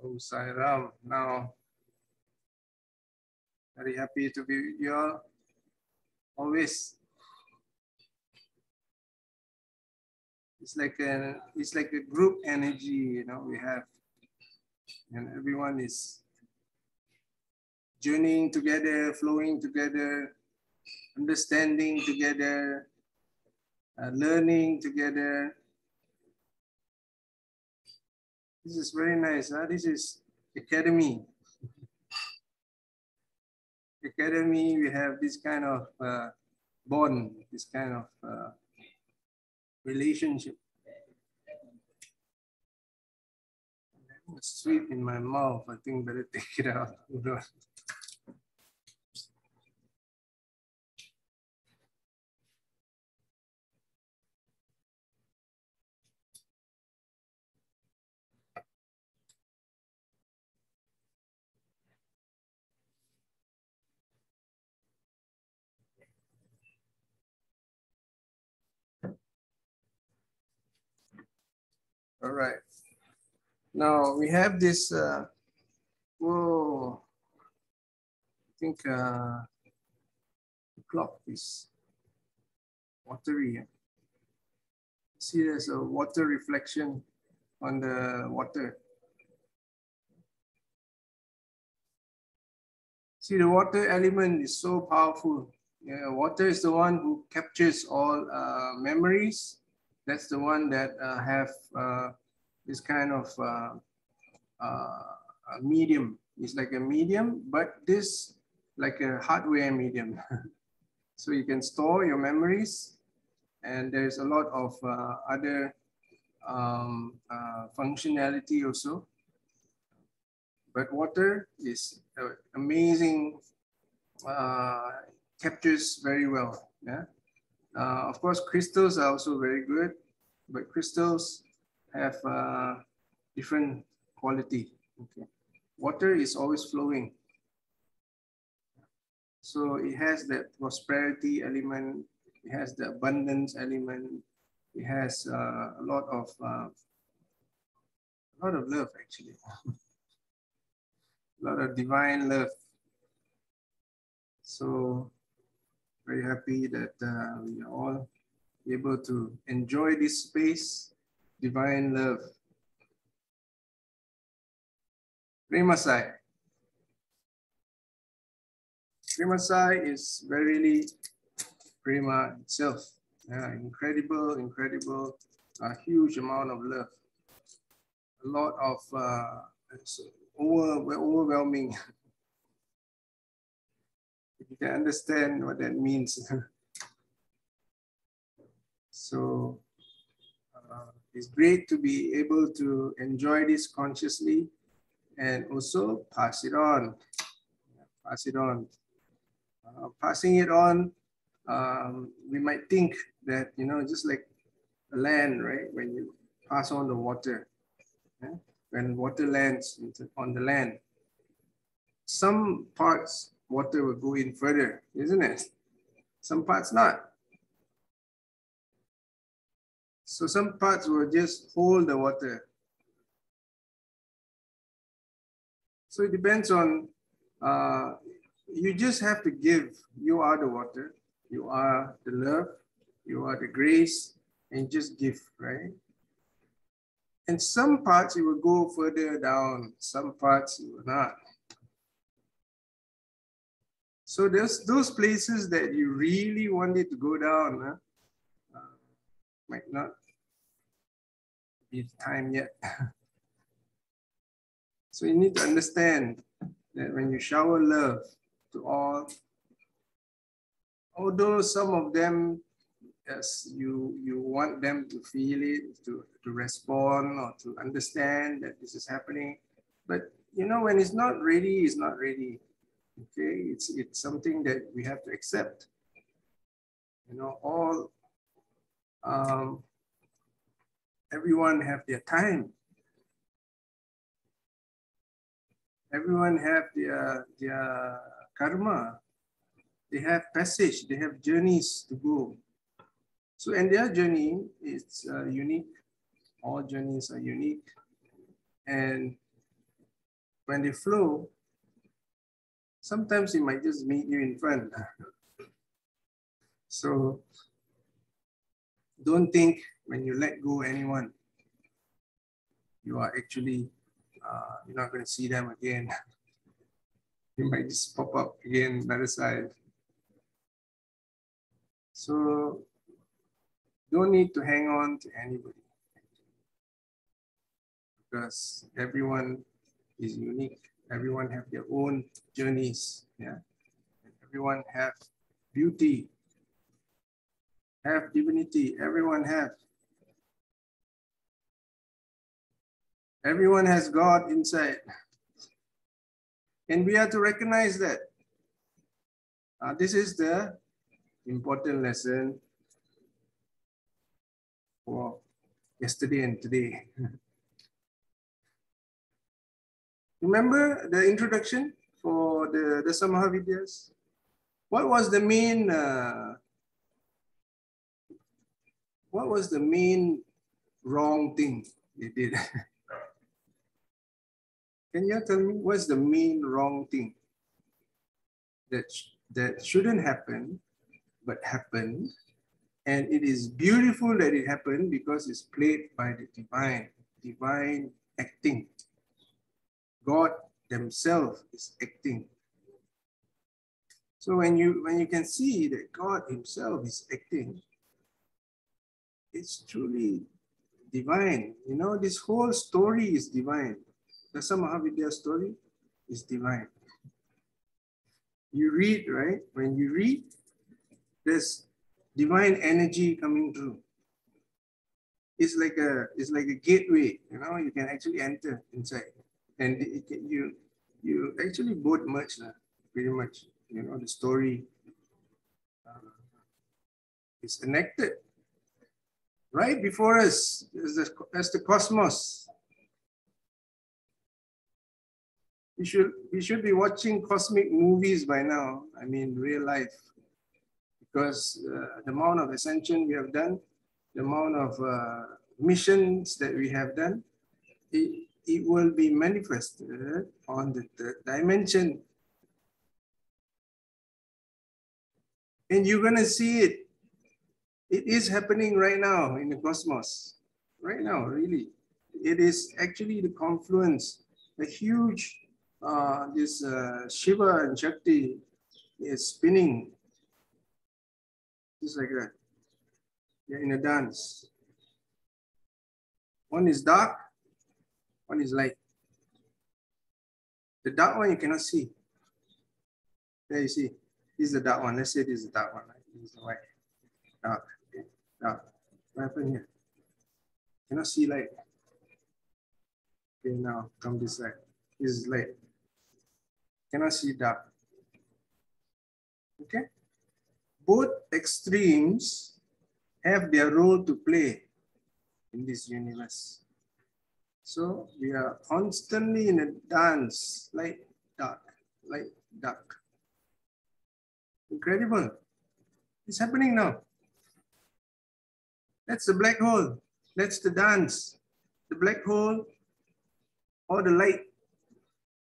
Om Sai Ram. Now, very happy to be with you all. Always. It's like a group energy, you know, we have, and everyone is journeying together, flowing together, understanding together, learning together. This is very nice. Huh? This is academy. Academy, we have this kind of bond, this kind of relationship. It's sweet in my mouth. I think better take it out. All right. Now we have this. Whoa! I think the clock is watery. See, there's a water reflection on the water. See, the water element is so powerful. Yeah, water is the one who captures all memories. That's the one that have this kind of a medium. It's like a medium, but this like a hardware medium. So you can store your memories, and there's a lot of other functionality also. But water is amazing, captures very well. Yeah. Of course, crystals are also very good, but crystals have different quality. Okay. Water is always flowing. So it has that prosperity element, it has the abundance element, it has a lot of love actually. A lot of divine love. So very happy that we are all able to enjoy this space, divine love. Premasai. Premasai is verily Prema itself. Incredible, incredible, huge amount of love. A lot of overwhelming. If you can understand what that means. So it's great to be able to enjoy this consciously and also pass it on. Pass it on. Passing it on, we might think that, you know, just like land, right? When you pass on the water, yeah? When water lands on the land, some parts water will go in further, isn't it? Some parts not. So some parts will just hold the water. So it depends on, you just have to give. You are the water, you are the love, you are the grace, and just give, right? And some parts you will go further down, some parts you will not. So there's those places that you really wanted to go down, might not be the time yet. So you need to understand that when you shower love to all, although some of them, yes, you want them to feel it, to respond or to understand that this is happening. But you know, when it's not ready, it's not ready. Okay, it's something that we have to accept. You know, all everyone have their time. Everyone have their karma. They have passage. They have journeys to go. So, and their journey is unique. All journeys are unique, and when they flow, sometimes it might just meet you in front. So don't think when you let go anyone, you are actually, you're not going to see them again. You might just pop up again another side. So don't need to hang on to anybody, because everyone is unique. Everyone have their own journeys. Yeah, everyone have beauty, have divinity. Everyone has God inside, and we have to recognize that. This is the important lesson for yesterday and today. Remember the introduction for the Dasa Maha Vidyas? What was the main wrong thing they did? Can you tell me what's the main wrong thing that shouldn't happen but happened? And it is beautiful that it happened because it's played by the divine acting. God themselves is acting. So when you can see that God himself is acting, it's truly divine. You know, this whole story is divine. The Dasa Maha Vidya story is divine. You read, right? When you read, there's divine energy coming through. It's like a gateway, you know, you can actually enter inside. And you actually both merge pretty much, you know, the story is connected. Right before us is the cosmos. We should be watching cosmic movies by now. I mean, real life, because the amount of ascension we have done, the amount of missions that we have done, it will be manifested on the third dimension, and you're gonna see it. It is happening right now in the cosmos. Right now, really. It is actually the confluence, a huge, this Shiva and Shakti is spinning, just like that. They're in a dance. One is dark, one is light. The dark one you cannot see. There you see, this is the dark one. Let's say this is the dark one. Right? This is the white. Dark. Okay. Dark. What happened here? Cannot see light. Okay, now come this side. This is light. Cannot see dark. Okay? Both extremes have their role to play in this universe. So we are constantly in a dance, light, dark, light, dark. Incredible. It's happening now. That's the black hole. That's the dance. The black hole or the light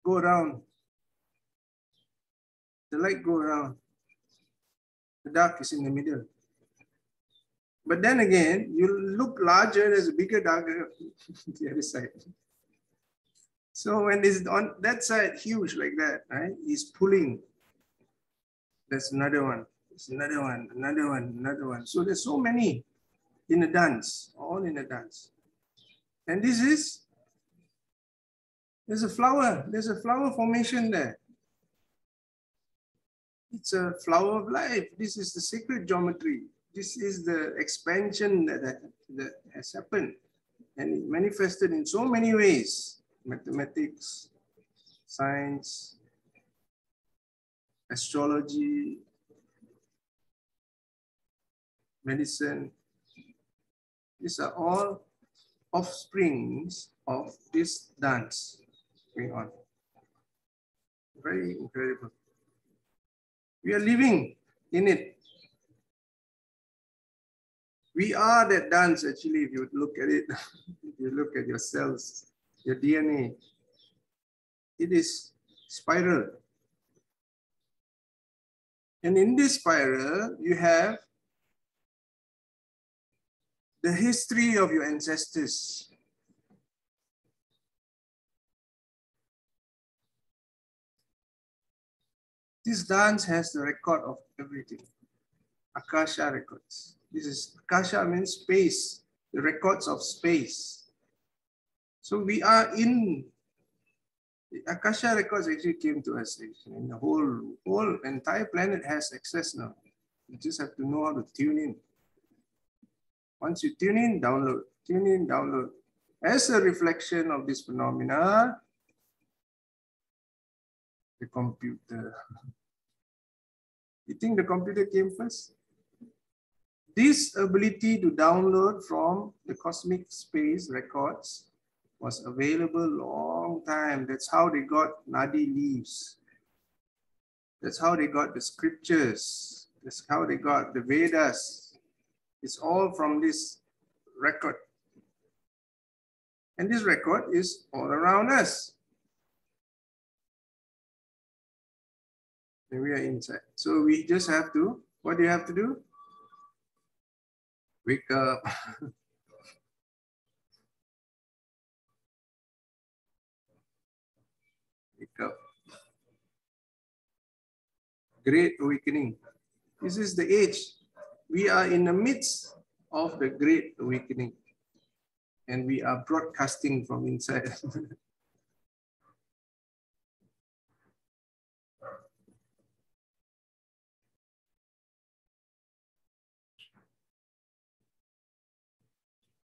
go around. The light go around. The dark is in the middle. But then again, you look larger, there's a bigger darker on the other side. So when it's on that side, huge like that, right? He's pulling. That's another one. There's another one, another one, another one. So there's so many in a dance, all in a dance. And this is, there's a flower formation there. It's a flower of life. This is the sacred geometry. This is the expansion that has happened, and it manifested in so many ways: mathematics, science, astrology, medicine. These are all offsprings of this dance going on. Very incredible. We are living in it. We are that dance, actually, if you look at it, if you look at your cells, your DNA, it is spiral. And in this spiral, you have the history of your ancestors. This dance has the record of everything. Akasha records. This is Akasha means space, the records of space. So we are in the Akasha records actually came to us. And the whole entire planet has access now. You just have to know how to tune in. Once you tune in, download. Tune in, download. As a reflection of this phenomena, the computer. You think the computer came first? This ability to download from the cosmic space records was available long time. That's how they got Nadi leaves. That's how they got the scriptures. That's how they got the Vedas. It's all from this record. And this record is all around us. And we are inside. So we just have to, what do you have to do? Wake up. Wake up. Great awakening. This is the age. We are in the midst of the great awakening. And we are broadcasting from inside.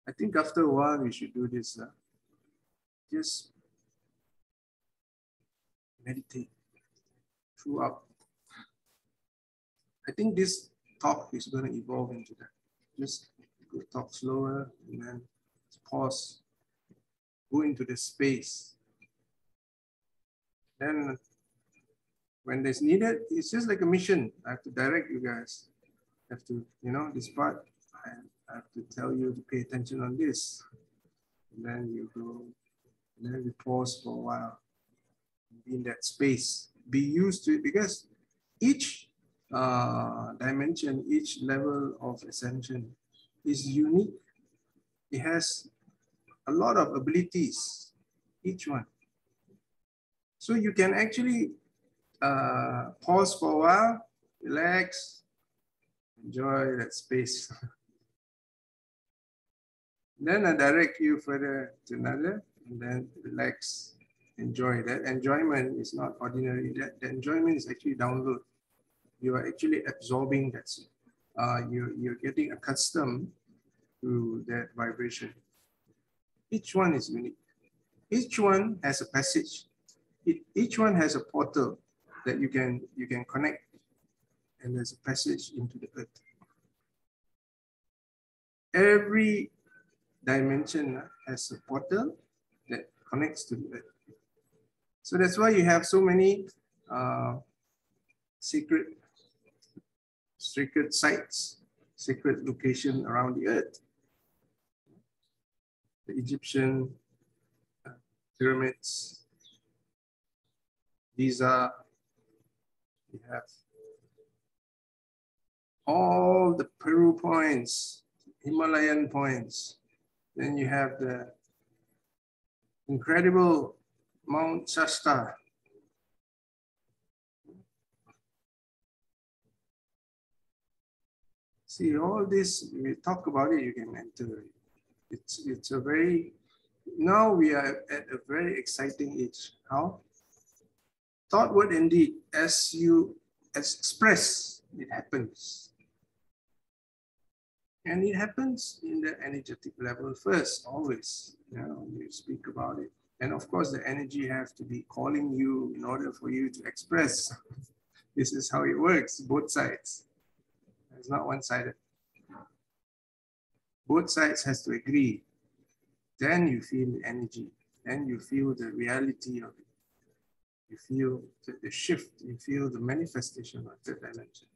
I think after a while we should do this. Just meditate throughout. I think this talk is going to evolve into that. Just go talk slower and then pause, go into the space. Then when it's needed, it's just like a mission. I have to direct you guys. I have to, this part, I have to tell you to pay attention on this. And then you go, and then we pause for a while. Be in that space, be used to it, because each dimension, each level of ascension is unique. It has a lot of abilities, each one. So you can actually pause for a while, relax, enjoy that space. Then I direct you further to another, and then relax, enjoy. That enjoyment is not ordinary. That the enjoyment is actually download. You are actually absorbing that. You're getting accustomed to that vibration. Each one is unique. Each one has a passage. Each one has a portal that you can connect, and there's a passage into the earth. Every dimension has a portal that connects to the earth. So that's why you have so many sacred sites, sacred location around the earth. The Egyptian pyramids, Giza, you have all the Peru points, Himalayan points. Then you have the incredible Mount Shasta. See, all this, we talk about it, you can enter. It's a very, now we are at a very exciting age. How? Thought, word, and deed, as you express, it happens. And it happens in the energetic level first, always. You speak about it. And of course, the energy has to be calling you in order for you to express. This is how it works, both sides. It's not one-sided. Both sides has to agree. Then you feel the energy. Then you feel the reality of it. You feel the shift. You feel the manifestation of the dimension.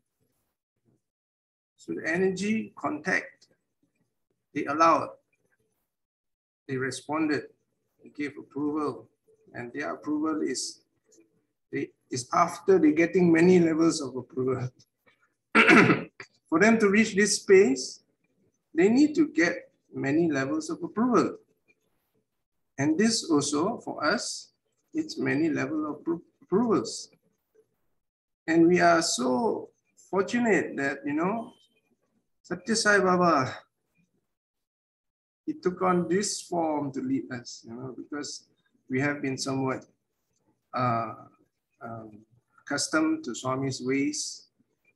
So the energy contact, they allowed, they responded, they gave approval, and their approval is after they're getting many levels of approval. For them to reach this space, they need to get many levels of approval. And this also, for us, it's many levels of approvals. And we are so fortunate that, you know, Satya Sai Baba, he took on this form to lead us, you know, because we have been somewhat accustomed to Swami's ways.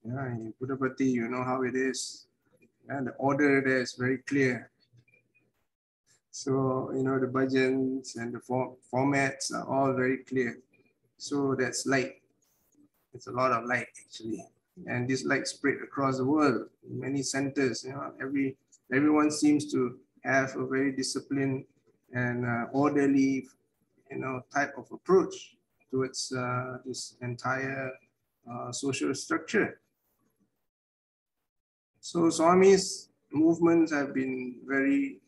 Yeah, in Buddhapati, you know how it is. And the order there is very clear. So, you know, the bhajans and the formats are all very clear. So that's light. It's a lot of light actually. And this light spread across the world, in many centers, you know, everyone seems to have a very disciplined and orderly, you know, type of approach towards this entire social structure. So Swami's movements have been very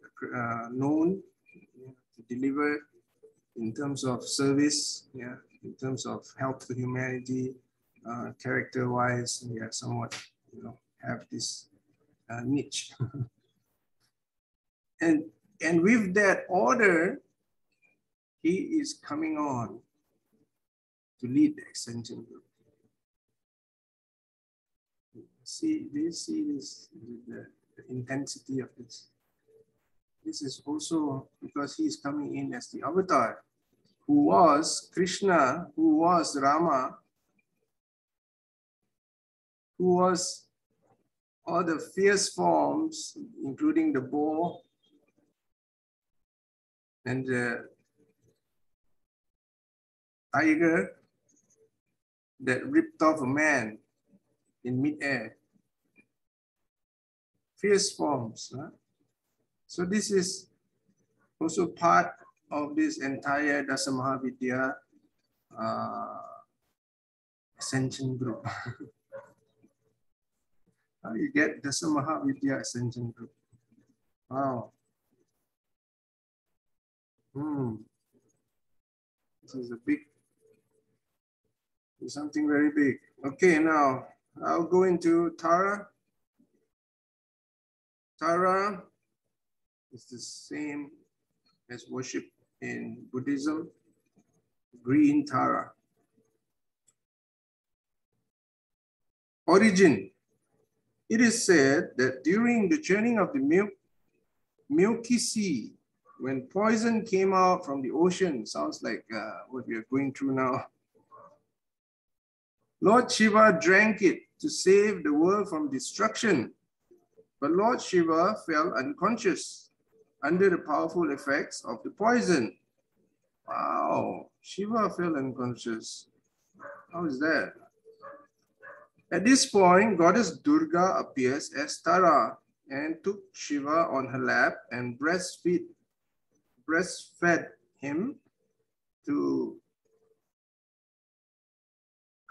known to deliver in terms of service, yeah, in terms of help to humanity, character-wise, yeah, somewhat, you know, have this niche. and with that order, he is coming on to lead the extension group. See, do you see this, the intensity of this? This is also because he is coming in as the avatar, who was Krishna, who was Rama, who was all the fierce forms, including the boar and the tiger that ripped off a man in midair. Fierce forms. Huh? So this is also part of this entire Dasa Mahavidya ascension group. How you get Dasa Mahavidya ascension group? Wow. This is a big, something very big. Okay, now I'll go into Tara. Tara is the same as worship in Buddhism, green Tara. Origin. It is said that during the churning of the Milky Sea, when poison came out from the ocean, sounds like what we are going through now, Lord Shiva drank it to save the world from destruction. But Lord Shiva fell unconscious under the powerful effects of the poison. Wow, Shiva fell unconscious. How is that? At this point, Goddess Durga appears as Tara and took Shiva on her lap and breastfed him to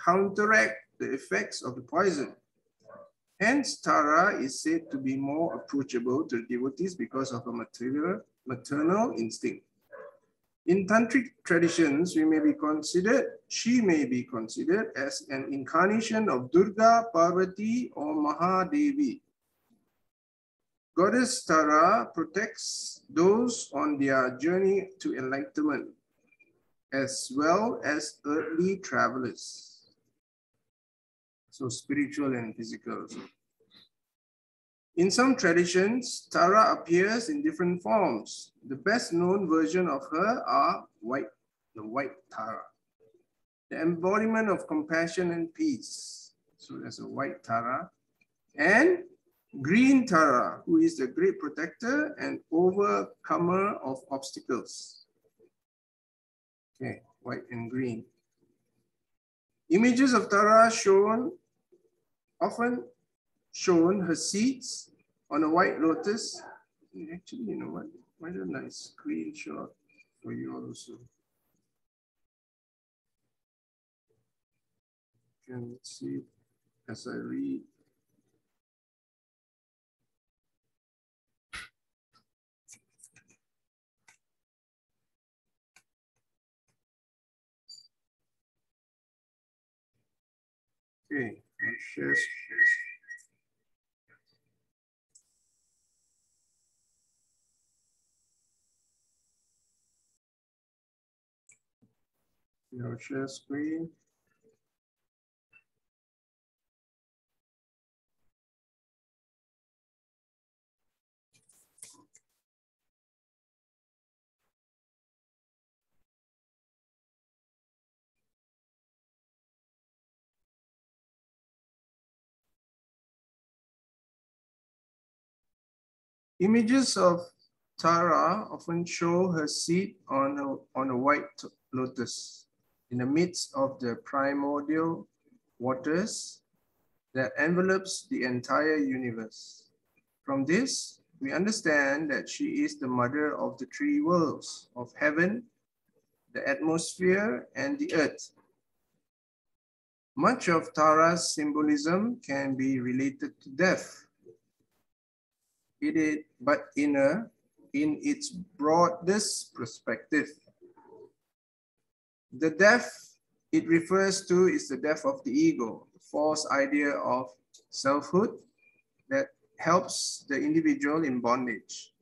counteract the effects of the poison. Hence, Tara is said to be more approachable to devotees because of a maternal instinct. In tantric traditions, she may be considered as an incarnation of Durga, Parvati, or Maha Devi. Goddess Tara protects those on their journey to enlightenment, as well as earthly travelers. So spiritual and physical. In some traditions, Tara appears in different forms. The best known version of her are the white Tara, the embodiment of compassion and peace. So there's a white Tara, and green Tara, who is the great protector and overcomer of obstacles. Okay, white and green. Images of Tara often shown her seeds on a white lotus. Actually, you know what? Why don't I screenshot for you also? You can see as I read. Okay, conscious. Your share screen. Images of Tara often show her seat on a white lotus in the midst of the primordial waters that envelops the entire universe. From this, we understand that she is the mother of the three worlds of heaven, the atmosphere, and the earth. Much of Tara's symbolism can be related to death, but in its broadest perspective. The death it refers to is the death of the ego, the false idea of selfhood that helps the individual in bondage.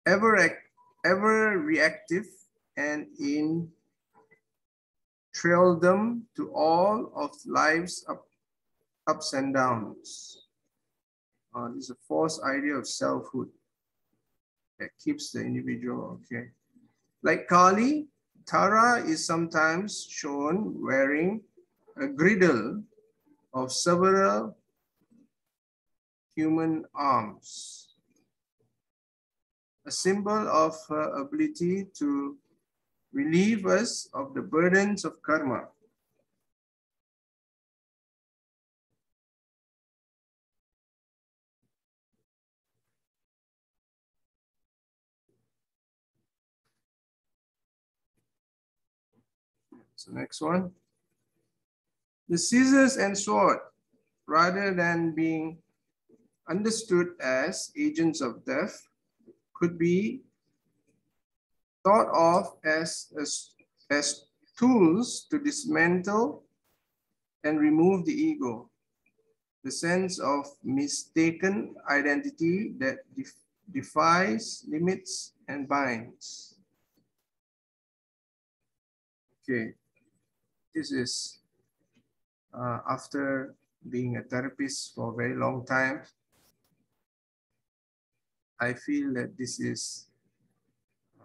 Ever reactive and in thralldom to all of life's ups and downs. This is a false idea of selfhood that keeps the individual, okay. Like Kali, Tara is sometimes shown wearing a girdle of several human arms, a symbol of her ability to relieve us of the burdens of karma. So next one. The scissors and sword, rather than being understood as agents of death, could be thought of as tools to dismantle and remove the ego, the sense of mistaken identity that defies limits and binds. Okay, this is after being a therapist for a very long time. I feel that this is a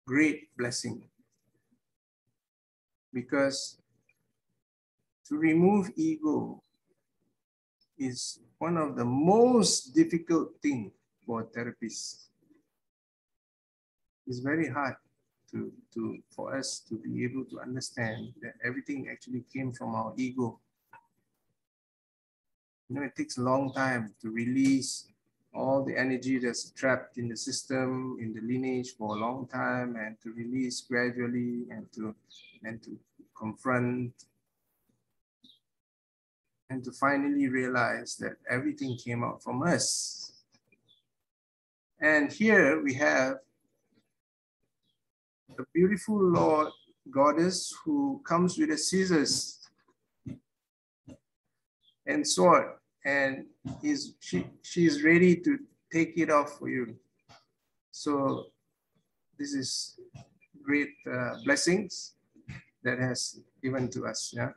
great blessing because to remove ego is one of the most difficult things for therapists. It's very hard for us to be able to understand that everything actually came from our ego. You know, it takes a long time to release all the energy that's trapped in the system, in the lineage for a long time, and to release gradually and to confront and to finally realize that everything came out from us. And here we have a beautiful Lord goddess who comes with a scissors and sword, and she is ready to take it off for you. So this is great blessings that has given to us. Yeah.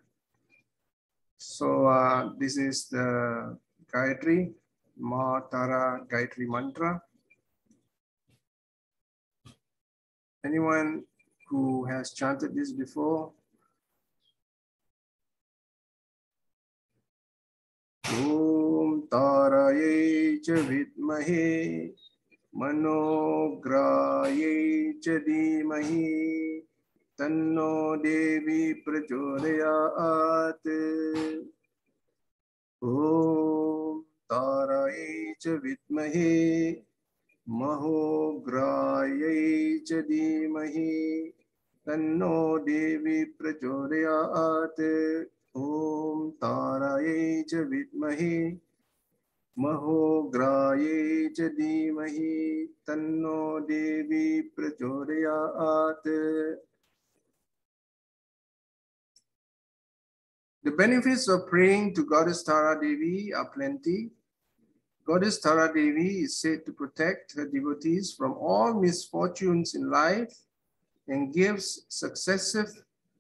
So this is the Gayatri, Maha Tara Gayatri mantra. Anyone who has chanted this before? Om Taraye cha vidmahe Manograye cha dhimahi Tanno Devi prachodayat. Om Taraye cha vidmahe Mahograye cha dhimahi Tanno Devi prachodayat. Om Taraye cha vidmahe Mahograye cha dhimahi Tanno Devi prachodayat. The benefits of praying to Goddess Tara Devi are plenty. Goddess Tara Devi is said to protect her devotees from all misfortunes in life and gives successive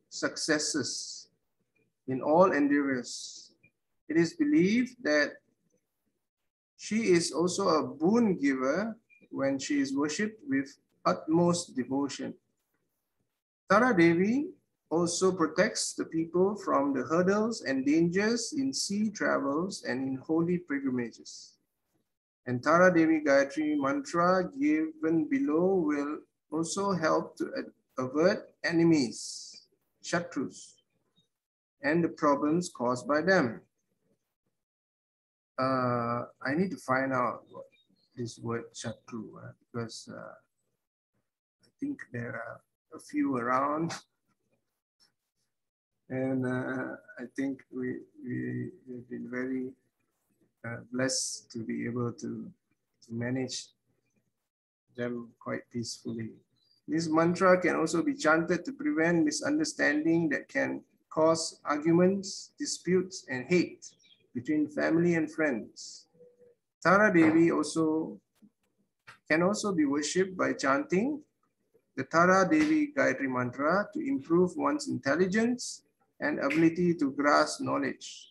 successes in all endeavors. It is believed that she is also a boon giver when she is worshipped with utmost devotion. Tara Devi also protects the people from the hurdles and dangers in sea travels and in holy pilgrimages. And Tara Devi Gayatri mantra given below will also help to avert enemies, shatrus, and the problems caused by them. I need to find out what this word shatru, because I think there are a few around, and I think we've been very blessed to be able to manage them quite peacefully. This mantra can also be chanted to prevent misunderstanding that can cause arguments, disputes, and hate between family and friends. Tara Devi can also be worshipped by chanting the Tara Devi Gayatri mantra to improve one's intelligence and ability to grasp knowledge.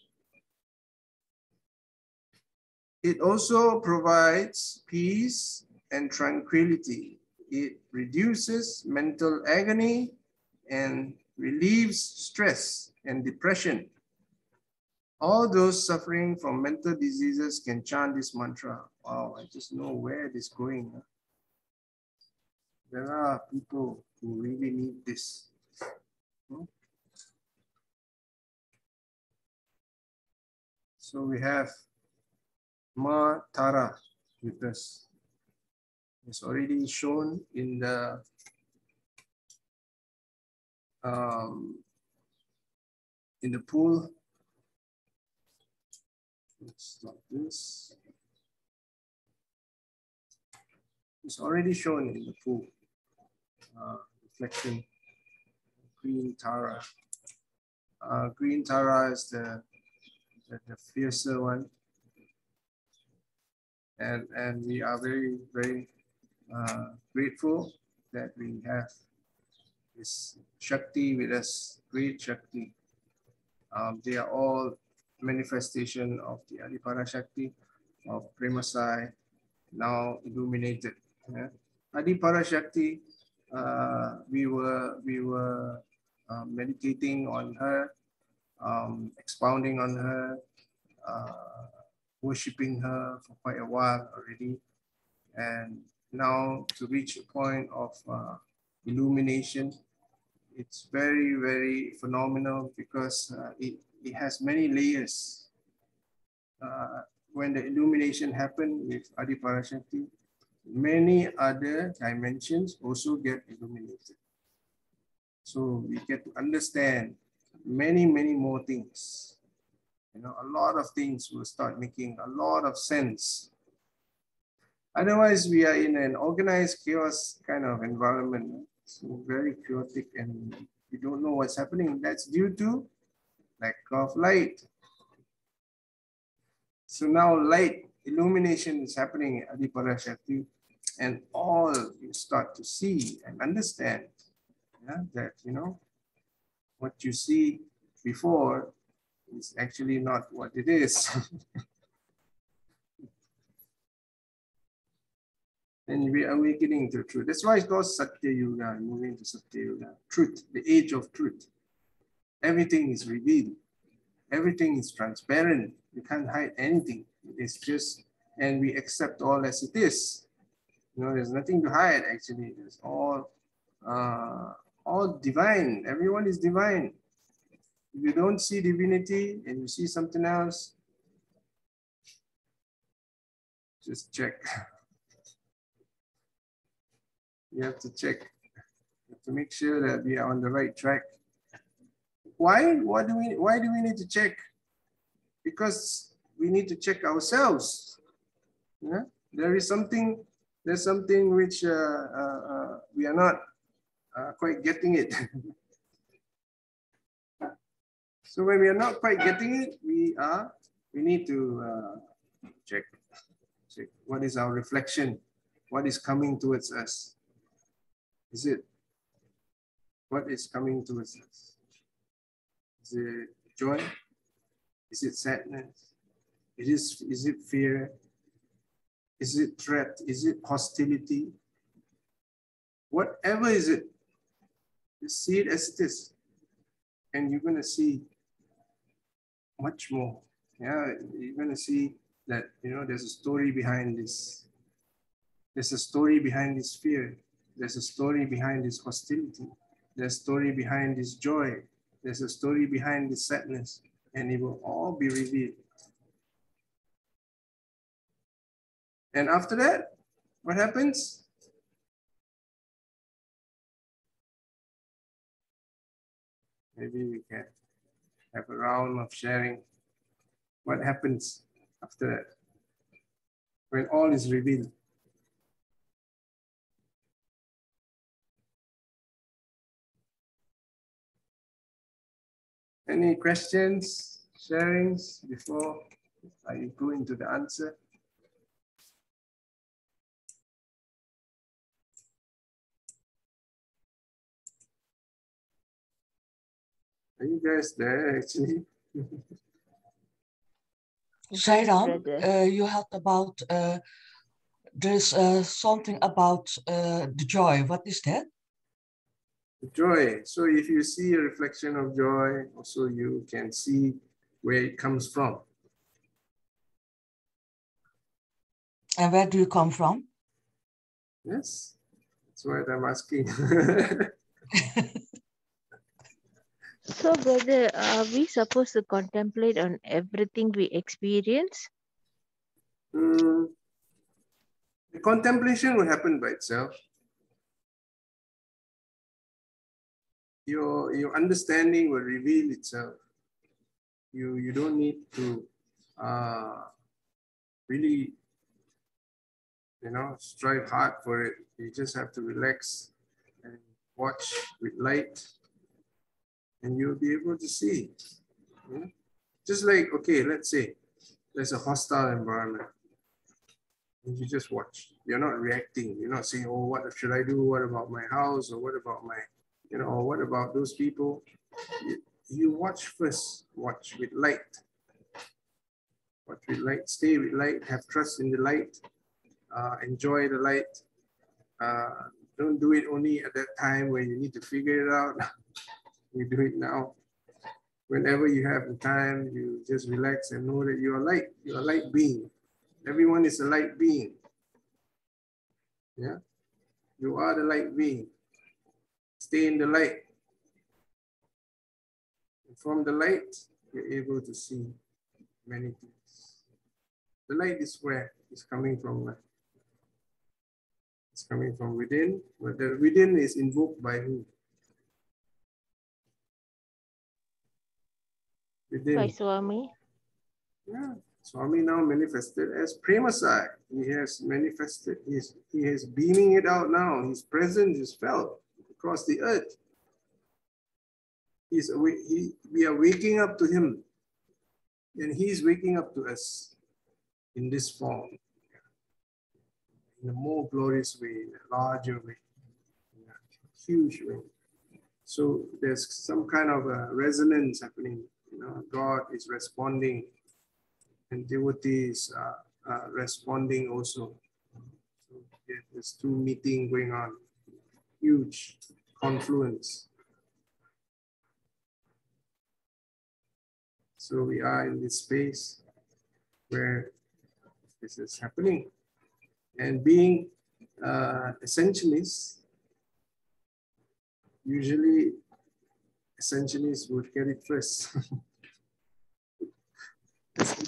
It also provides peace and tranquility. It reduces mental agony and relieves stress and depression. All those suffering from mental diseases can chant this mantra. Wow, I just know where it is going. There are people who really need this. So we have Ma Tara with us. It's already shown in the pool. It's like this. It's already shown in the pool. Reflection. Green Tara. Green Tara is the fiercer one. And we are very, very grateful that we have this Shakti with us, great Shakti. They are all manifestation of the Adipara Shakti of Premasai, now illuminated. Yeah. Adipara Shakti, we were meditating on her, expounding on her, worshipping her for quite a while already. And now to reach a point of illumination, it's very, very phenomenal because it has many layers. When the illumination happened with Adipara Shakti, many other dimensions also get illuminated. So we get to understand many, many more things. You know, a lot of things will start making a lot of sense. Otherwise, we are in an organized chaos kind of environment. So very chaotic and we don't know what's happening. That's due to lack of light. So now light illumination is happening at Adipara Shakti, and all you start to see and understand that, you know, what you see before is actually not what it is. And we are awakening to truth. That's why it's called Satya Yuga, moving to Satya Yuga. Truth, the age of truth. Everything is revealed. Everything is transparent. You can't hide anything. It's just, and we accept all as it is. You know, there's nothing to hide actually. It's all divine. Everyone is divine. If you don't see divinity and you see something else, just check. You have to check. You have to make sure that we are on the right track. Why? Why do we need to check? Because we need to check ourselves. Yeah? There's something which we are not quite getting it. So when we are not quite getting it, we need to check what is our reflection, what is coming towards us. Is it what is coming towards us? Is it joy? Is it sadness? Is it fear? Is it threat? Is it hostility? Whatever is it, just see it as it is. And you're going to see much more. Yeah, you're going to see that, you know, there's a story behind this. There's a story behind this fear. There's a story behind this hostility. There's a story behind this joy. There's a story behind this sadness. And it will all be revealed. And after that, what happens? Maybe we can have a round of sharing. What happens after that? When all is revealed. Any questions, sharings before I go into the answer? Are you guys there actually? Jairam, you had about, there's something about the joy. What is that? Joy. So if you see a reflection of joy, also you can see where it comes from. And where do you come from? Yes, that's what I'm asking. So, brother, are we supposed to contemplate on everything we experience? The contemplation will happen by itself. Your understanding will reveal itself. You don't need to really, you know, strive hard for it. You just have to relax and watch with light, and you'll be able to see. Yeah? Just like, okay, let's say there's a hostile environment. And you just watch. You're not reacting. You're not saying, oh, what should I do? What about my house? Or what about my, you know, or what about those people? You watch first. Watch with light. Watch with light. Stay with light. Have trust in the light. Enjoy the light. Don't do it only at that time when you need to figure it out. You do it now. Whenever you have the time, you just relax and know that you are light. You are a light being. Everyone is a light being. Yeah, you are the light being. Stay in the light. And from the light, you're able to see many things. The light is where it's coming from. It's coming from within, but the within is invoked by who? Within. By Swami. Yeah. Swami now manifested as Premasai. He has manifested, he is beaming it out now. His presence is felt across the earth. We are waking up to him, and he's waking up to us in this form, in a more glorious way, in a larger way, in a huge way. So there's some kind of a resonance happening. You know, God is responding, and devotees are responding also. So there's two meetings going on, huge confluence. So we are in this space where this is happening. And being essentialists, usually essentialists would get it first.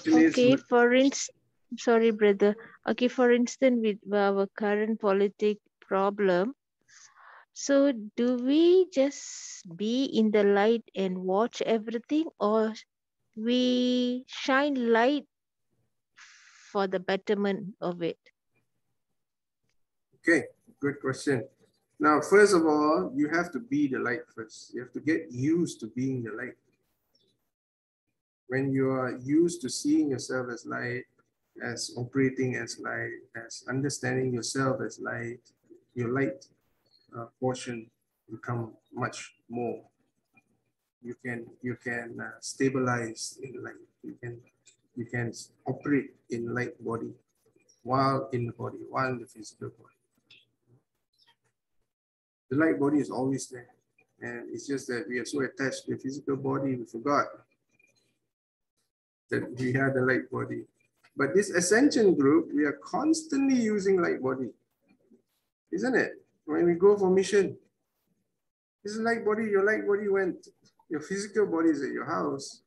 Okay, for instance, sorry, brother. Okay, for instance, with our current politic problem, so do we just be in the light and watch everything, or we shine light for the betterment of it? Okay, good question. Now, first of all, you have to be the light first. You have to get used to being the light. When you are used to seeing yourself as light, as operating as light, as understanding yourself as light, your light portion become much more. You can stabilize in light. You can operate in light body while in the body, while in the physical body. The light body is always there. And it's just that we are so attached to the physical body, we forgot that we have the light body. But this ascension group, we are constantly using light body, isn't it? When we go for mission, this is light body, your light body went, your physical body is at your house,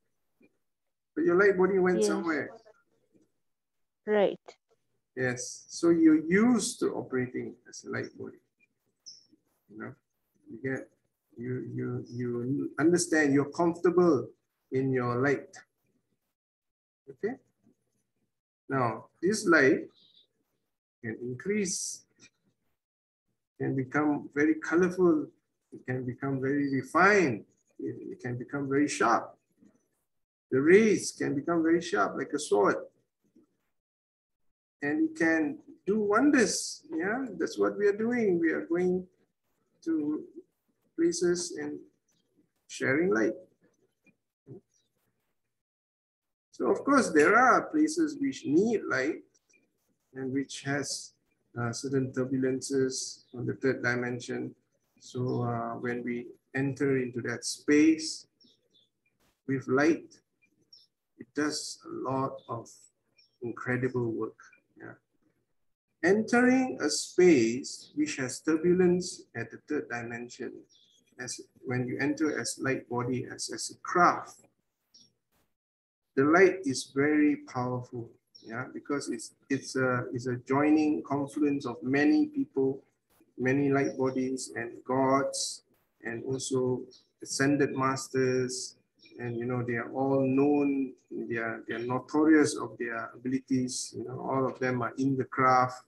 but your light body went somewhere. Right. Yes, so you're used to operating as a light body. You know, you understand, you're comfortable in your light. Okay. Now, this light can increase, can become very colorful, it can become very refined, it can become very sharp. The rays can become very sharp like a sword. And it can do wonders. Yeah, that's what we are doing. We are going to places and sharing light. So of course, there are places which need light and which has certain turbulences on the third dimension. So when we enter into that space with light, it does a lot of incredible work. Yeah. Entering a space which has turbulence at the third dimension, as when you enter as light body, as a craft, the light is very powerful, yeah, because it's a joining confluence of many people, many light bodies and gods, and also ascended masters, and you know they are all known, they are notorious of their abilities. You know, all of them are in the craft.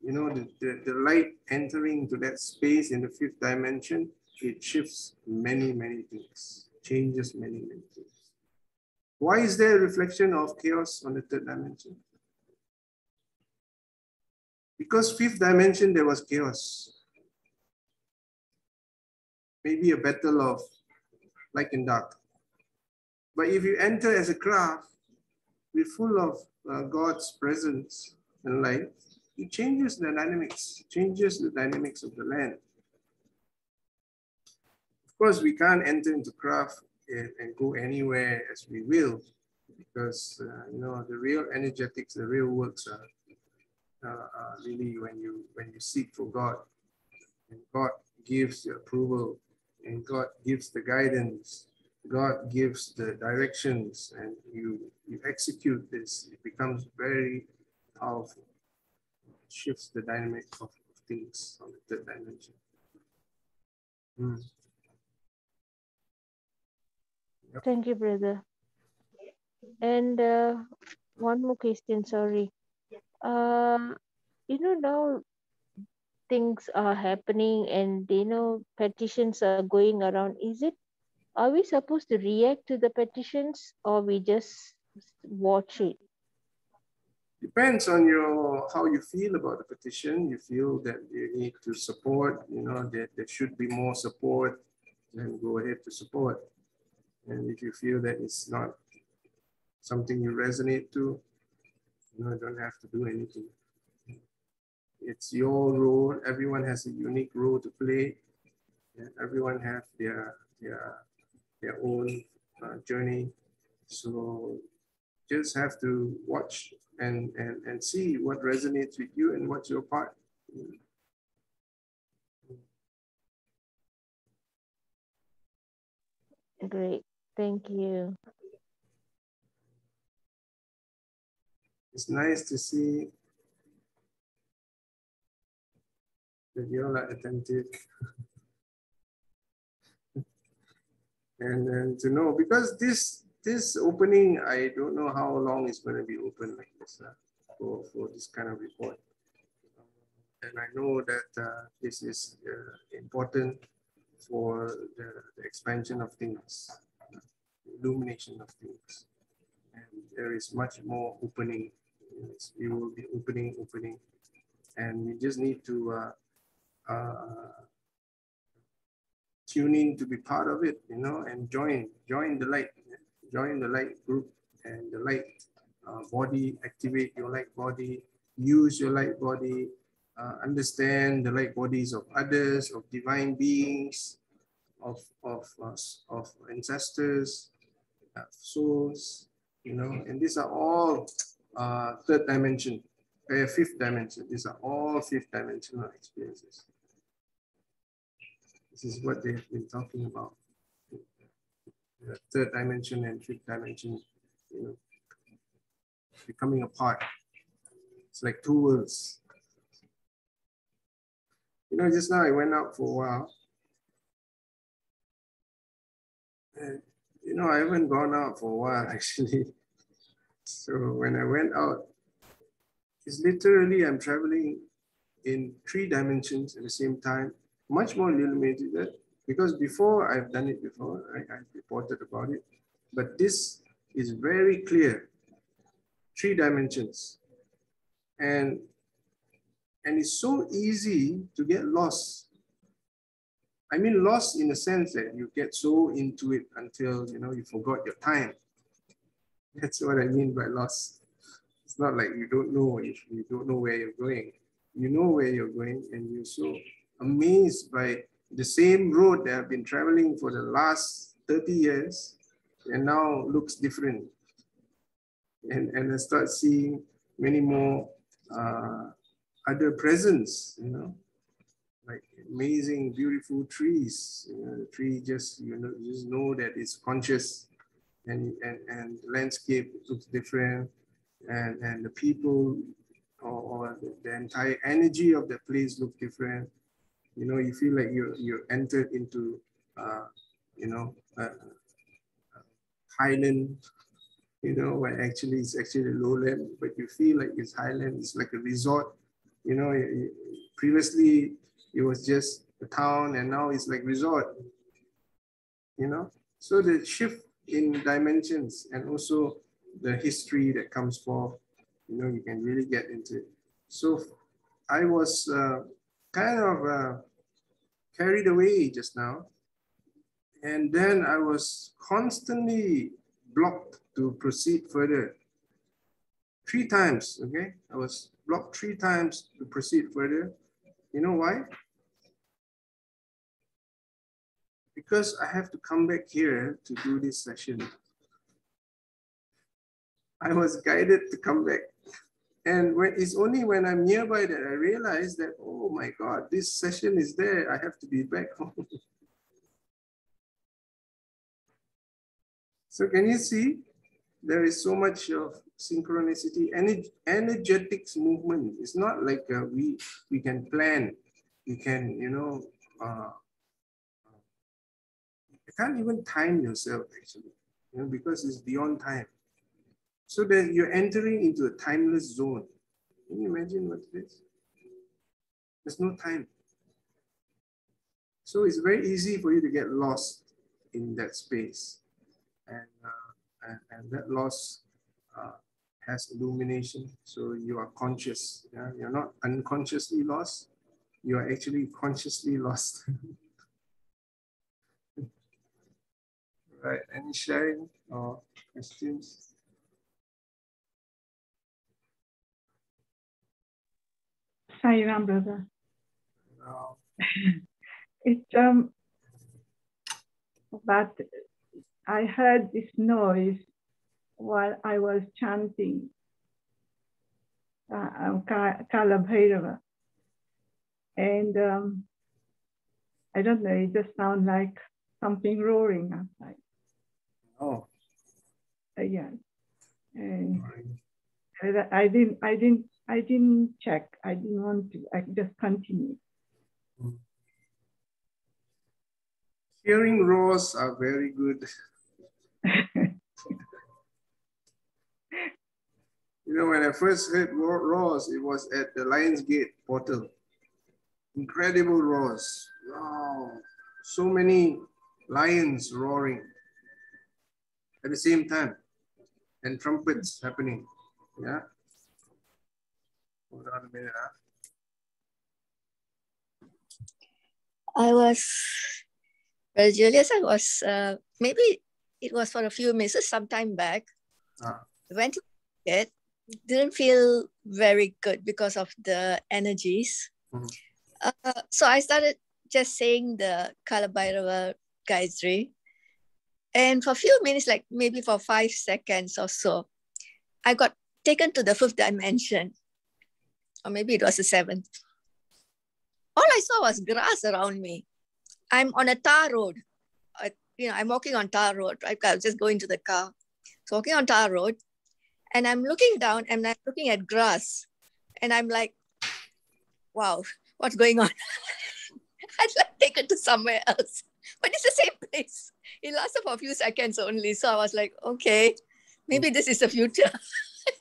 You know, the light entering to that space in the fifth dimension, it shifts many things, changes many things. Why is there a reflection of chaos on the third dimension? Because fifth dimension, there was chaos. Maybe a battle of light and dark. But if you enter as a craft, we're full of God's presence and light, it changes the dynamics of the land. Of course, we can't enter into craft and go anywhere as we will, because you know, the real energetics, the real works are really when you seek for God, and God gives the approval, and God gives the guidance, God gives the directions, and you execute this, it becomes very powerful. It shifts the dynamic of things on the third dimension. Yep. Thank you, brother. And one more question, sorry. You know, now things are happening and you know petitions are going around. Are we supposed to react to the petitions or we just watch it? Depends on how you feel about the petition. You feel that you need to support, you know, that there should be more support, then go ahead to support. And if you feel that it's not something you resonate to, you know, you don't have to do anything. It's your role. Everyone has a unique role to play. And everyone has their own journey. So just have to watch and see what resonates with you and what's your part. Great, thank you. It's nice to see that you all are attentive. and to know, because this opening, I don't know how long it's going to be open like this for this kind of report. And I know that this is important for the expansion of things, illumination of things. And there is much more opening. You will be opening, and you just need to tune in to be part of it, you know, and join the light group, and the light body, activate your light body, use your light body, understand the light bodies of others, of divine beings, of ancestors, souls, you know, and these are all third dimension, fifth dimension. These are all fifth dimensional experiences. This is what they have been talking about. The third dimension and fifth dimension, you know, becoming a part. It's like two worlds. You know, just now I went out for a while. And, you know, I haven't gone out for a while actually. So when I went out, it's literally I'm traveling in 3 dimensions at the same time, much more illuminated, because before I've done it before, I've reported about it, but this is very clear, 3 dimensions. And it's so easy to get lost. I mean, lost in the sense that you get so into it until, you know, you forgot your time. That's what I mean by lost. It's not like you don't know if you don't know where you're going. You know where you're going, and you're so amazed by the same road that I've been traveling for the last 30 years, and now looks different. And I start seeing many more other presents, you know, like amazing, beautiful trees. You know, the tree just, you know, just know that it's conscious, and the landscape looks different, and the people or the entire energy of the place look different. You know, you feel like you're entered into, you know, highland, you know, where actually it's actually lowland, but you feel like it's highland. It's like a resort. You know, previously it was just a town, and now it's like resort. You know, so the shift in dimensions, and also the history that comes forth, you know, you can really get into it. So I was kind of carried away just now. And then I was constantly blocked to proceed further. 3 times, okay? I was blocked 3 times to proceed further. You know why? Because I have to come back here to do this session. I was guided to come back. And it's only when I'm nearby that I realize that, oh my God, this session is there. I have to be back home. So can you see? There is so much of synchronicity, energetics movement. It's not like we can plan. We can, you know, you can't even time yourself actually, you know, because it's beyond time. So that you're entering into a timeless zone. Can you imagine what it is? There's no time. So it's very easy for you to get lost in that space. And that loss has illumination. So you are conscious. Yeah? You're not unconsciously lost. You are actually consciously lost. Right, any sharing or questions? Sairam, brother. No. It's but I heard this noise while I was chanting Kala Bhairava, and I don't know, it just sounds like something roaring outside. Oh. Yeah. And I didn't check. I didn't want to. I just continued. Hearing roars are very good. You know, when I first heard roars, it was at the Lion's Gate portal. Incredible roars. Wow. So many lions roaring at the same time. and trumpets happening. Yeah. Hold on a minute. Well, Julius, I was, maybe it was for a few minutes, sometime back. Went to it, didn't feel very good because of the energies. So I started just saying the Kalabhairava Gayatri. And for a few minutes, like maybe for 5 seconds or so, I got taken to the 5th dimension. Or maybe it was the 7th. All I saw was grass around me. I'm on a tar road. I'm walking on tar road, right? I was just going to the car. So walking on tar road, and I'm looking down and I'm looking at grass. And I'm like, wow, what's going on? I'd like taken to somewhere else. But it's the same place. It lasted for a few seconds only. So I was like, okay, maybe this is the future.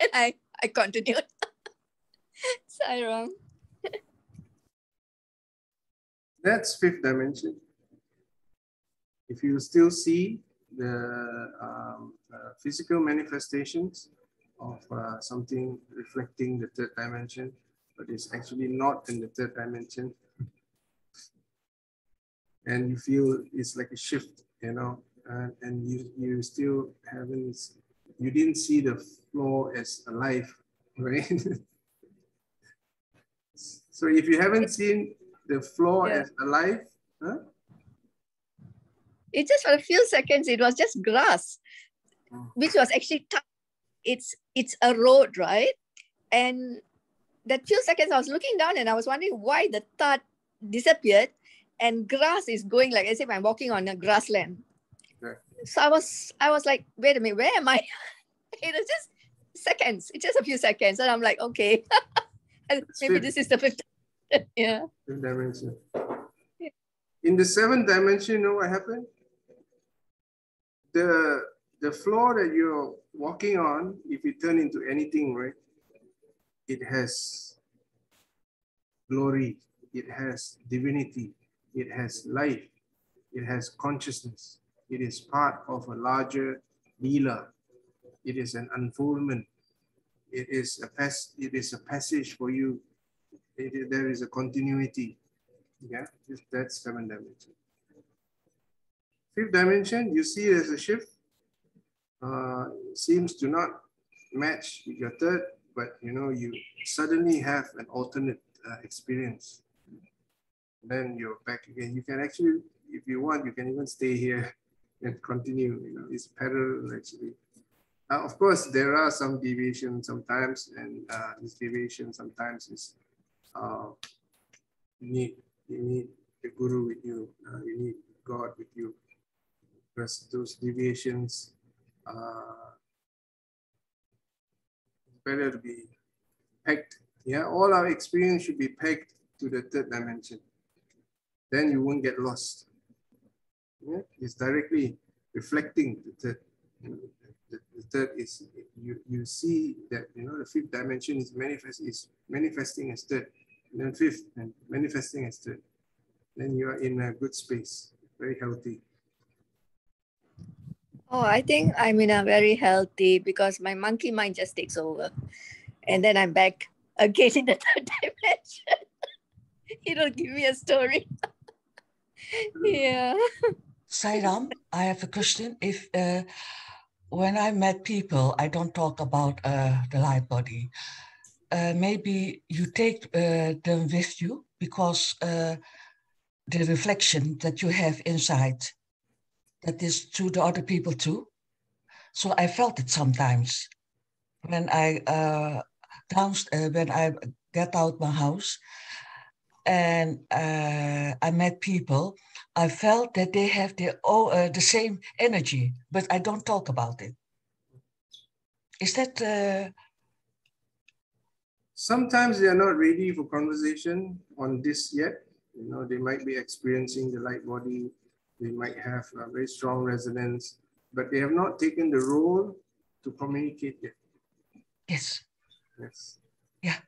And I continued. Sorry, wrong. That's 5th dimension. If you still see the physical manifestations of something reflecting the 3rd dimension, but it's actually not in the 3rd dimension, and you feel it's like a shift, and you still you didn't see the floor as alive, right? So if you haven't seen the floor as alive, it just for a few seconds, it was just grass, which was actually it's a road, right? And that few seconds I was looking down and I was wondering why the thought disappeared and grass is going like as if I'm walking on a grassland. Okay. So I was like, wait a minute, where am I? It was just seconds. It's just a few seconds. And I'm like, okay, maybe this is the 5th. Yeah. 5th dimension. Yeah. In the 7th dimension, you know what happened? The floor that you're walking on, if you turn into anything, right? It has glory, it has divinity, it has life, it has consciousness. It is part of a larger Leela. It is an unfoldment. It is a passage for you. There is a continuity. Yeah, that's 7th dimension. 5th dimension, you see there's a shift. Seems to not match with your 3rd, but you suddenly have an alternate experience. Then you're back again. You can actually, if you want, you can even stay here and continue. It's parallel actually. Of course, there are some deviations sometimes, and this deviation sometimes is you need the guru with you. You need God with you, because those deviations better to be pegged. Yeah, all our experience should be pegged to the 3rd dimension. Then you won't get lost. Yeah? It's directly reflecting the 3rd. The 3rd is you see that the 5th dimension is manifesting as 3rd, and then 5th and manifesting as 3rd. Then you are in a good space, very healthy. Oh, I think I'm in a very healthy, because my monkey mind just takes over. And then I'm back again in the 3rd dimension. It'll give me a story. Yeah. Sairam, I have a question. If when I met people, I don't talk about the light body. Maybe you take them with you, because the reflection that you have inside, that is to the other people too. So I felt it sometimes when I when I get out my house and I met people. I felt that they have the same energy, but I don't talk about it. Is that? Sometimes they are not ready for conversation on this yet. They might be experiencing the light body. They might have a very strong resonance, but they have not taken the role to communicate yet. Yes. Yes. Yeah.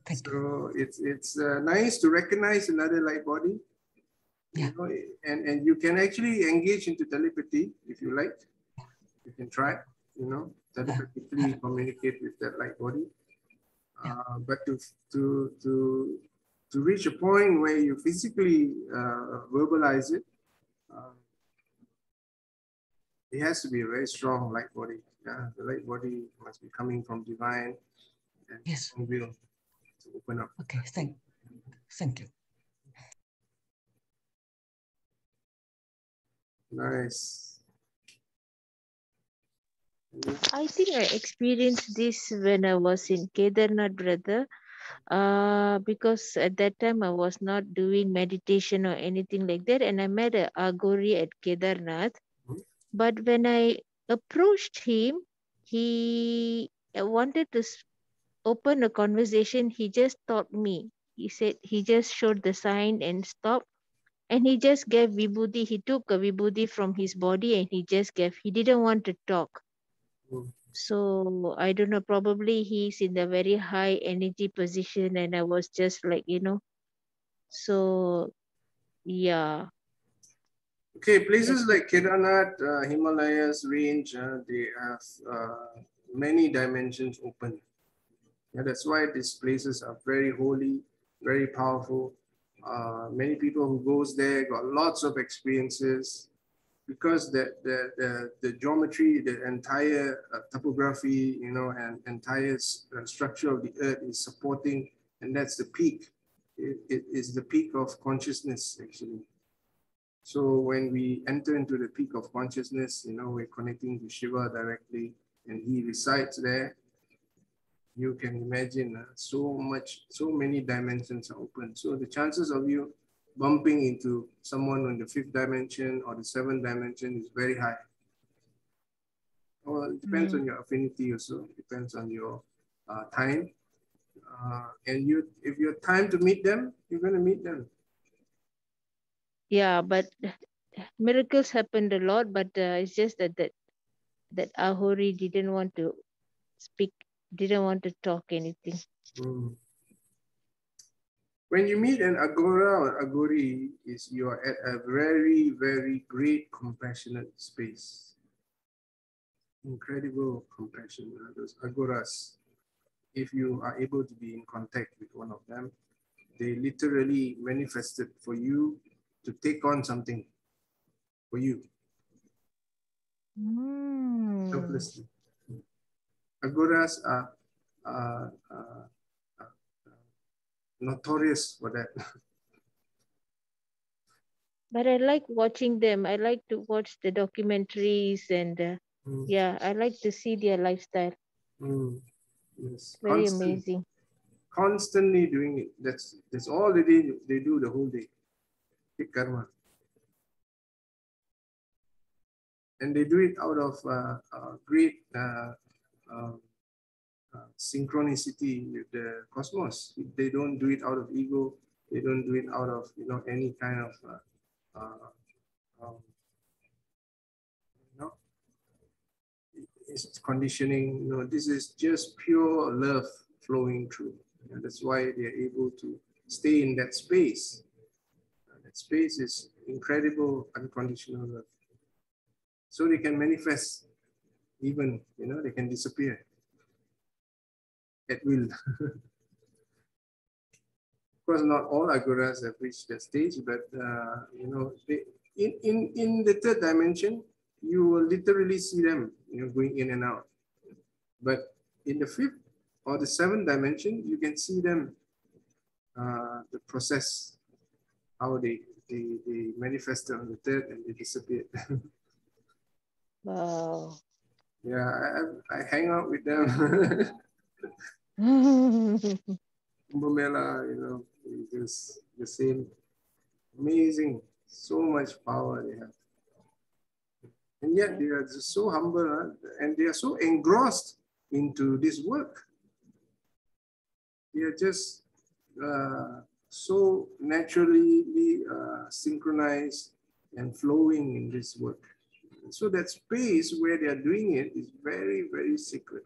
Thank you. It's nice to recognize another light body. Yeah. And you can actually engage into telepathy if you like. You can try. telepathically communicate with that light body. But to reach a point where you physically verbalize it, it has to be a very strong light body. Yeah, the light body must be coming from divine and will to open up. Okay, thank you. Nice. I think I experienced this when I was in Kedarnath, brother. Because at that time I was not doing meditation or anything like that, and I met a Agori at Kedarnath. But when I approached him, he wanted to open a conversation. He just stopped me. He said he just showed the sign and stopped, and he just gave vibhuti. He took a vibhuti from his body and he just gave. He didn't want to talk. So I don't know, probably he's in a very high energy position, and I was just like, so yeah. Okay, places like Kedarnath, Himalayas range, they have many dimensions open. Yeah, that's why these places are very holy, very powerful. Many people who goes there got lots of experiences, because the geometry, the entire topography, and entire structure of the earth is supporting, and that's the peak. It is the peak of consciousness, actually. So when we enter into the peak of consciousness, we're connecting to Shiva directly, and he resides there. You can imagine so many dimensions are open. So the chances of you bumping into someone on the 5th dimension or the 7th dimension is very high. Well, it depends on your affinity also, depends on your time. And if you have time to meet them, you're going to meet them. Yeah, but miracles happened a lot, but it's just that Ahori didn't want to speak, didn't want to talk anything. When you meet an Agora or Agori, you are at a very, very great compassionate space. Incredible compassion. Those Agoras, if you are able to be in contact with one of them, they literally manifested for you to take on something for you. Selflessly. Agoras are notorious for that. But I like watching them. I like to watch the documentaries, and yeah, I like to see their lifestyle. Yes. Very amazing. Constantly doing it. That's all they do the whole day. Take karma. And they do it out of great synchronicity with the cosmos. They don't do it out of ego. They don't do it out of any kind of it's conditioning. This is just pure love flowing through. And that's why they're able to stay in that space. That space is incredible unconditional love. So they can manifest, even they can disappear at will. Of course, not all Agoras have reached that stage, but in the 3rd dimension, you will literally see them going in and out. But in the 5th or the 7th dimension, you can see them, the process, how they manifest on the 3rd and they disappear. Wow. Yeah, I hang out with them. Kumbhamela, just the same. Amazing, so much power they have. And yet they are just so humble, and they are so engrossed into this work. They are just so naturally synchronized and flowing in this work. So that space where they are doing it is very, very sacred.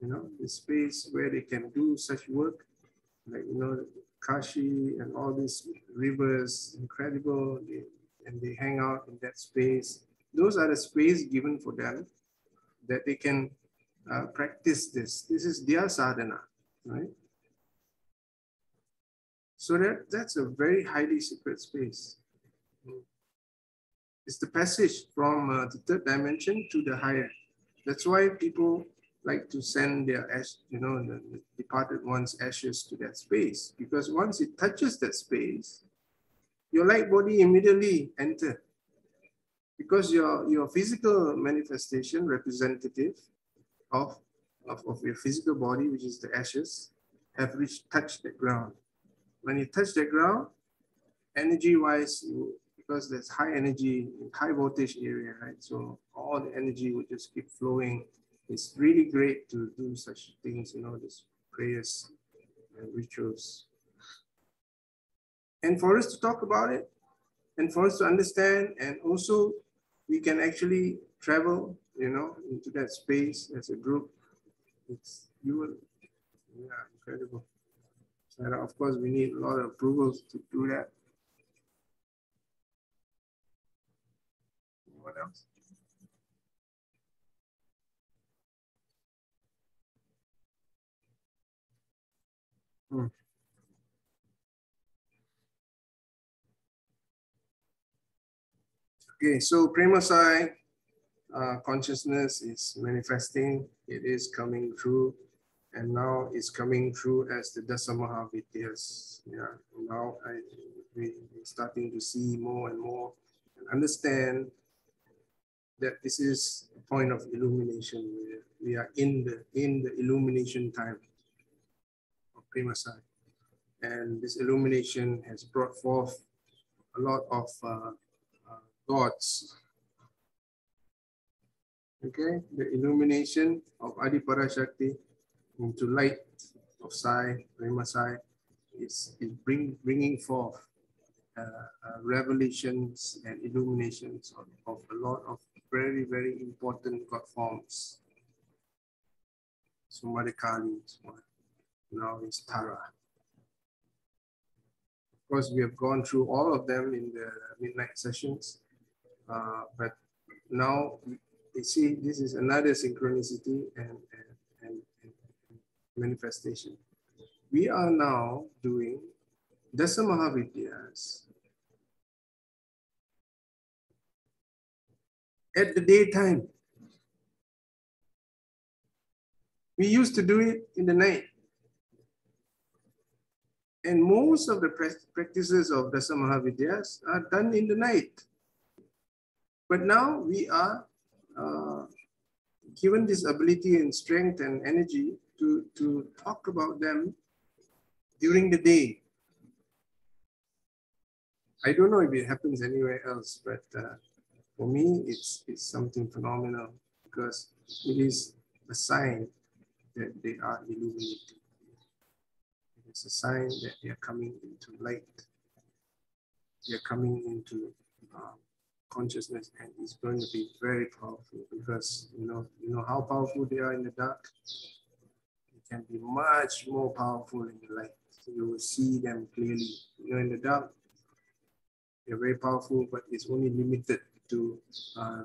The space where they can do such work, like Kashi and all these rivers, incredible, and they hang out in that space. Those are the space given for them that they can practice this. This is their sadhana, right? So that's a very highly secret space. It's the passage from the third dimension to the higher. That's why people like to send their ash, the departed one's ashes to that space, because once it touches that space, your light body immediately enter, because your physical manifestation representative of your physical body, which is the ashes, have touched the ground. When you touch the ground, energy-wise, because there's high energy, high voltage area, right? So all the energy would just keep flowing. It's really great to do such things, these prayers and rituals. And for us to talk about it, and for us to understand, and also we can actually travel, into that space as a group. Incredible. So of course, we need a lot of approvals to do that. What else? Okay, so Premasai consciousness is manifesting, it is coming through, and now it's coming through as the Dasa Maha Vidyas. Yeah, now we're starting to see more and more and understand that this is a point of illumination. We are in the illumination time of Premasai, and this illumination has brought forth a lot of gods. Okay, the illumination of Adi Parashakti into light of Sai, Premasai, is bringing forth revelations and illuminations of a lot of very, very important God forms. So Madhikali is one. Now it's Tara. Of course, we have gone through all of them in the midnight sessions, but now you see this is another synchronicity and manifestation. We are now doing Dasa Maha Vidyas at the daytime. We used to do it in the night. And most of the practices of Dasa Maha Vidyas are done in the night. But now we are given this ability and strength and energy to talk about them during the day. I don't know if it happens anywhere else, but for me, it's something phenomenal, because it is a sign that they are illuminated. It's a sign that they are coming into light. They are coming into consciousness, and it's going to be very powerful, because you know how powerful they are in the dark. It can be much more powerful in the light. So you will see them clearly. In the dark, they're very powerful, but it's only limited to a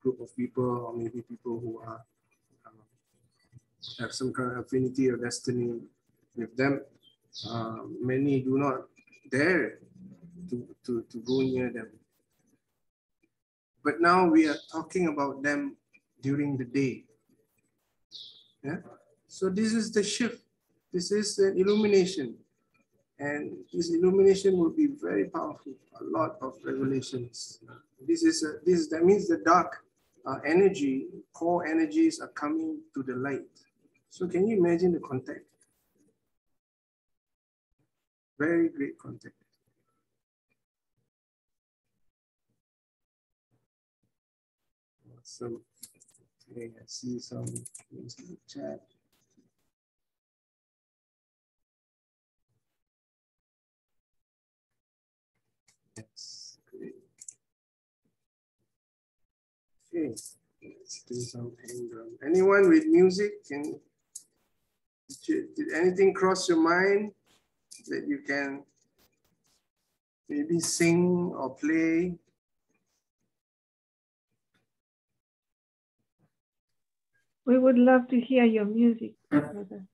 group of people, or maybe people who are have some kind of affinity or destiny with them. Many do not dare to go near them. But now we are talking about them during the day. Yeah. So this is the shift. This is an illumination. And this illumination will be very powerful. A lot of revelations. That means the dark energy, core energies are coming to the light. So can you imagine the contact? Very great contact. Awesome. Okay, I see some things in the chat. Yes, great. Okay, let's do some hand drum. Anyone with music? Did anything cross your mind that you can maybe sing or play? We would love to hear your music, brother.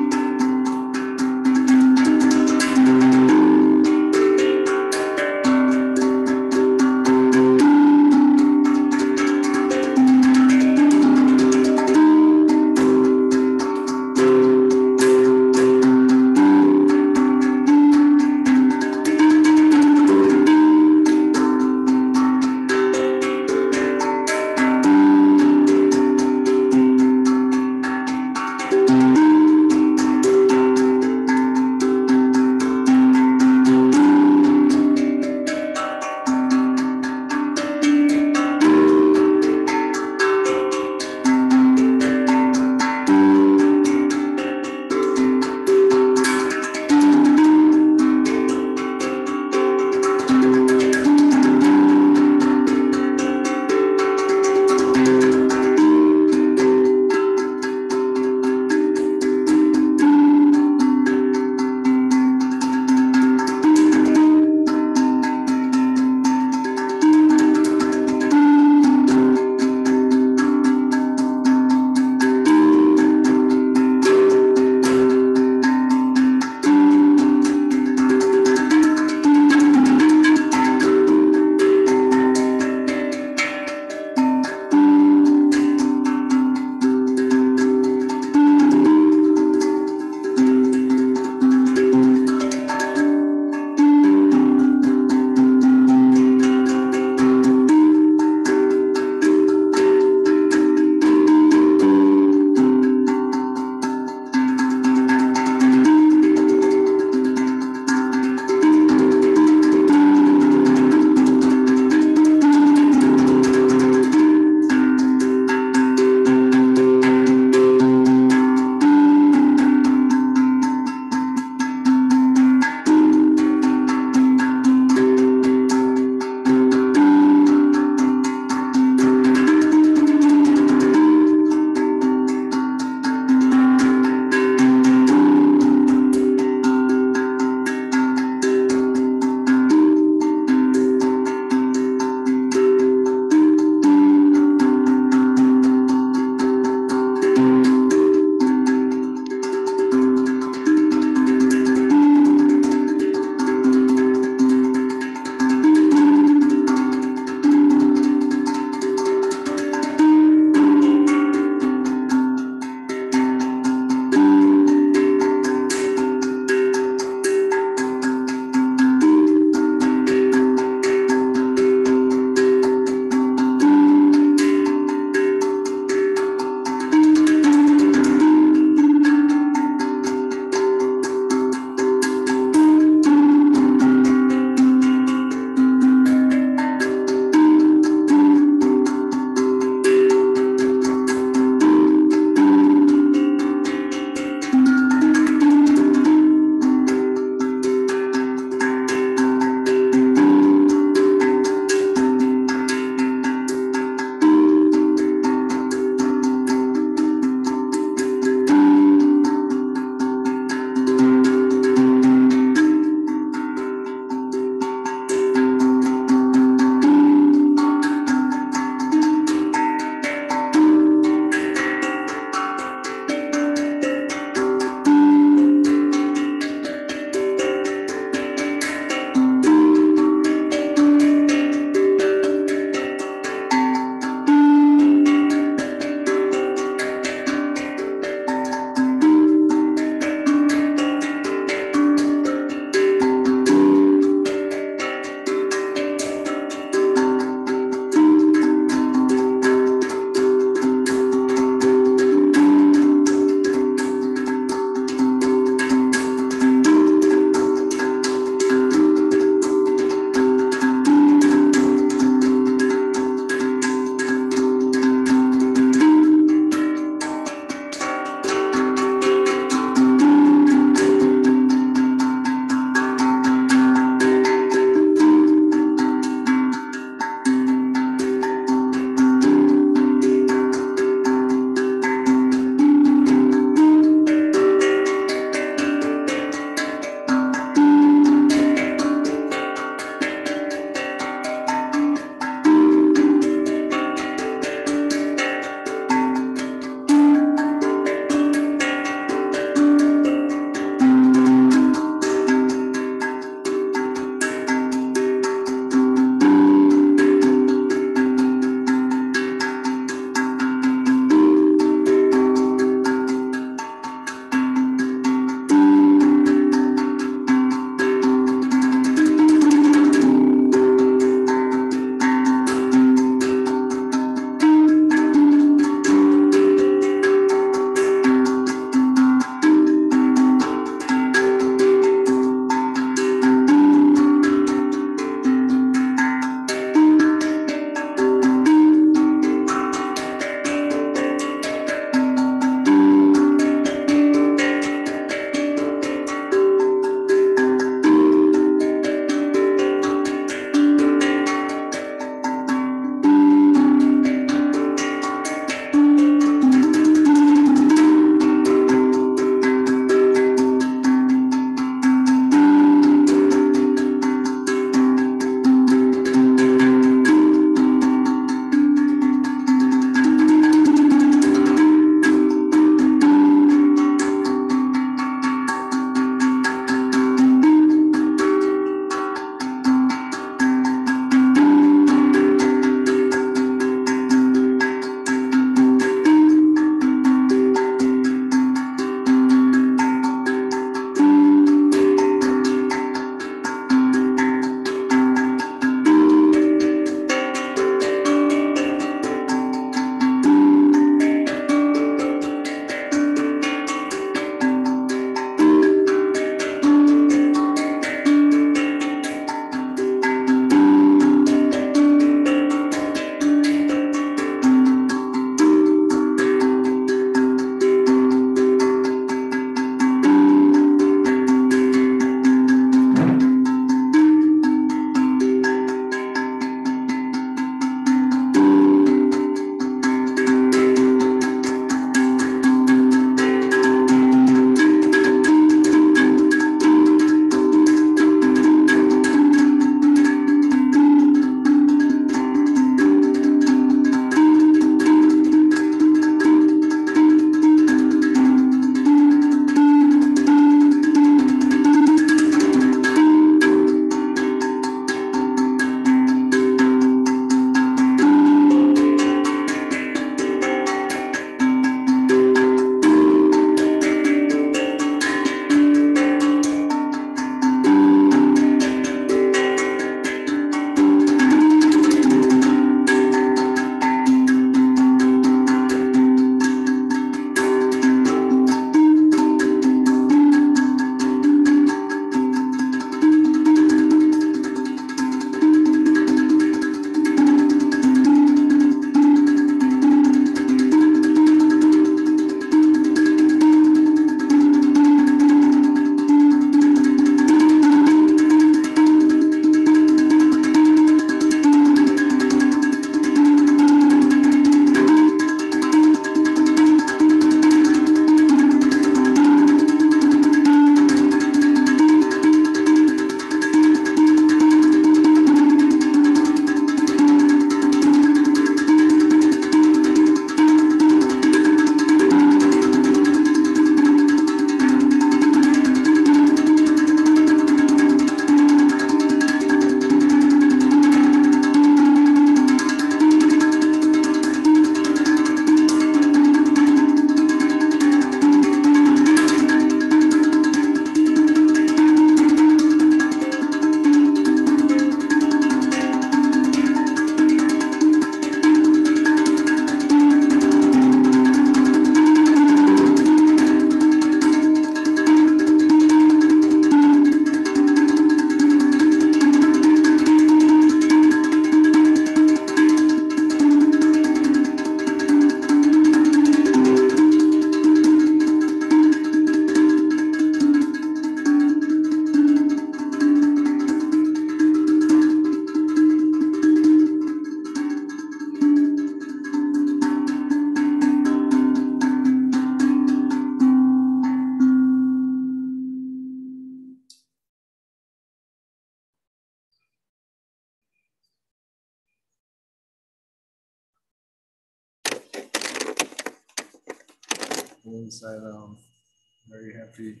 Very happy.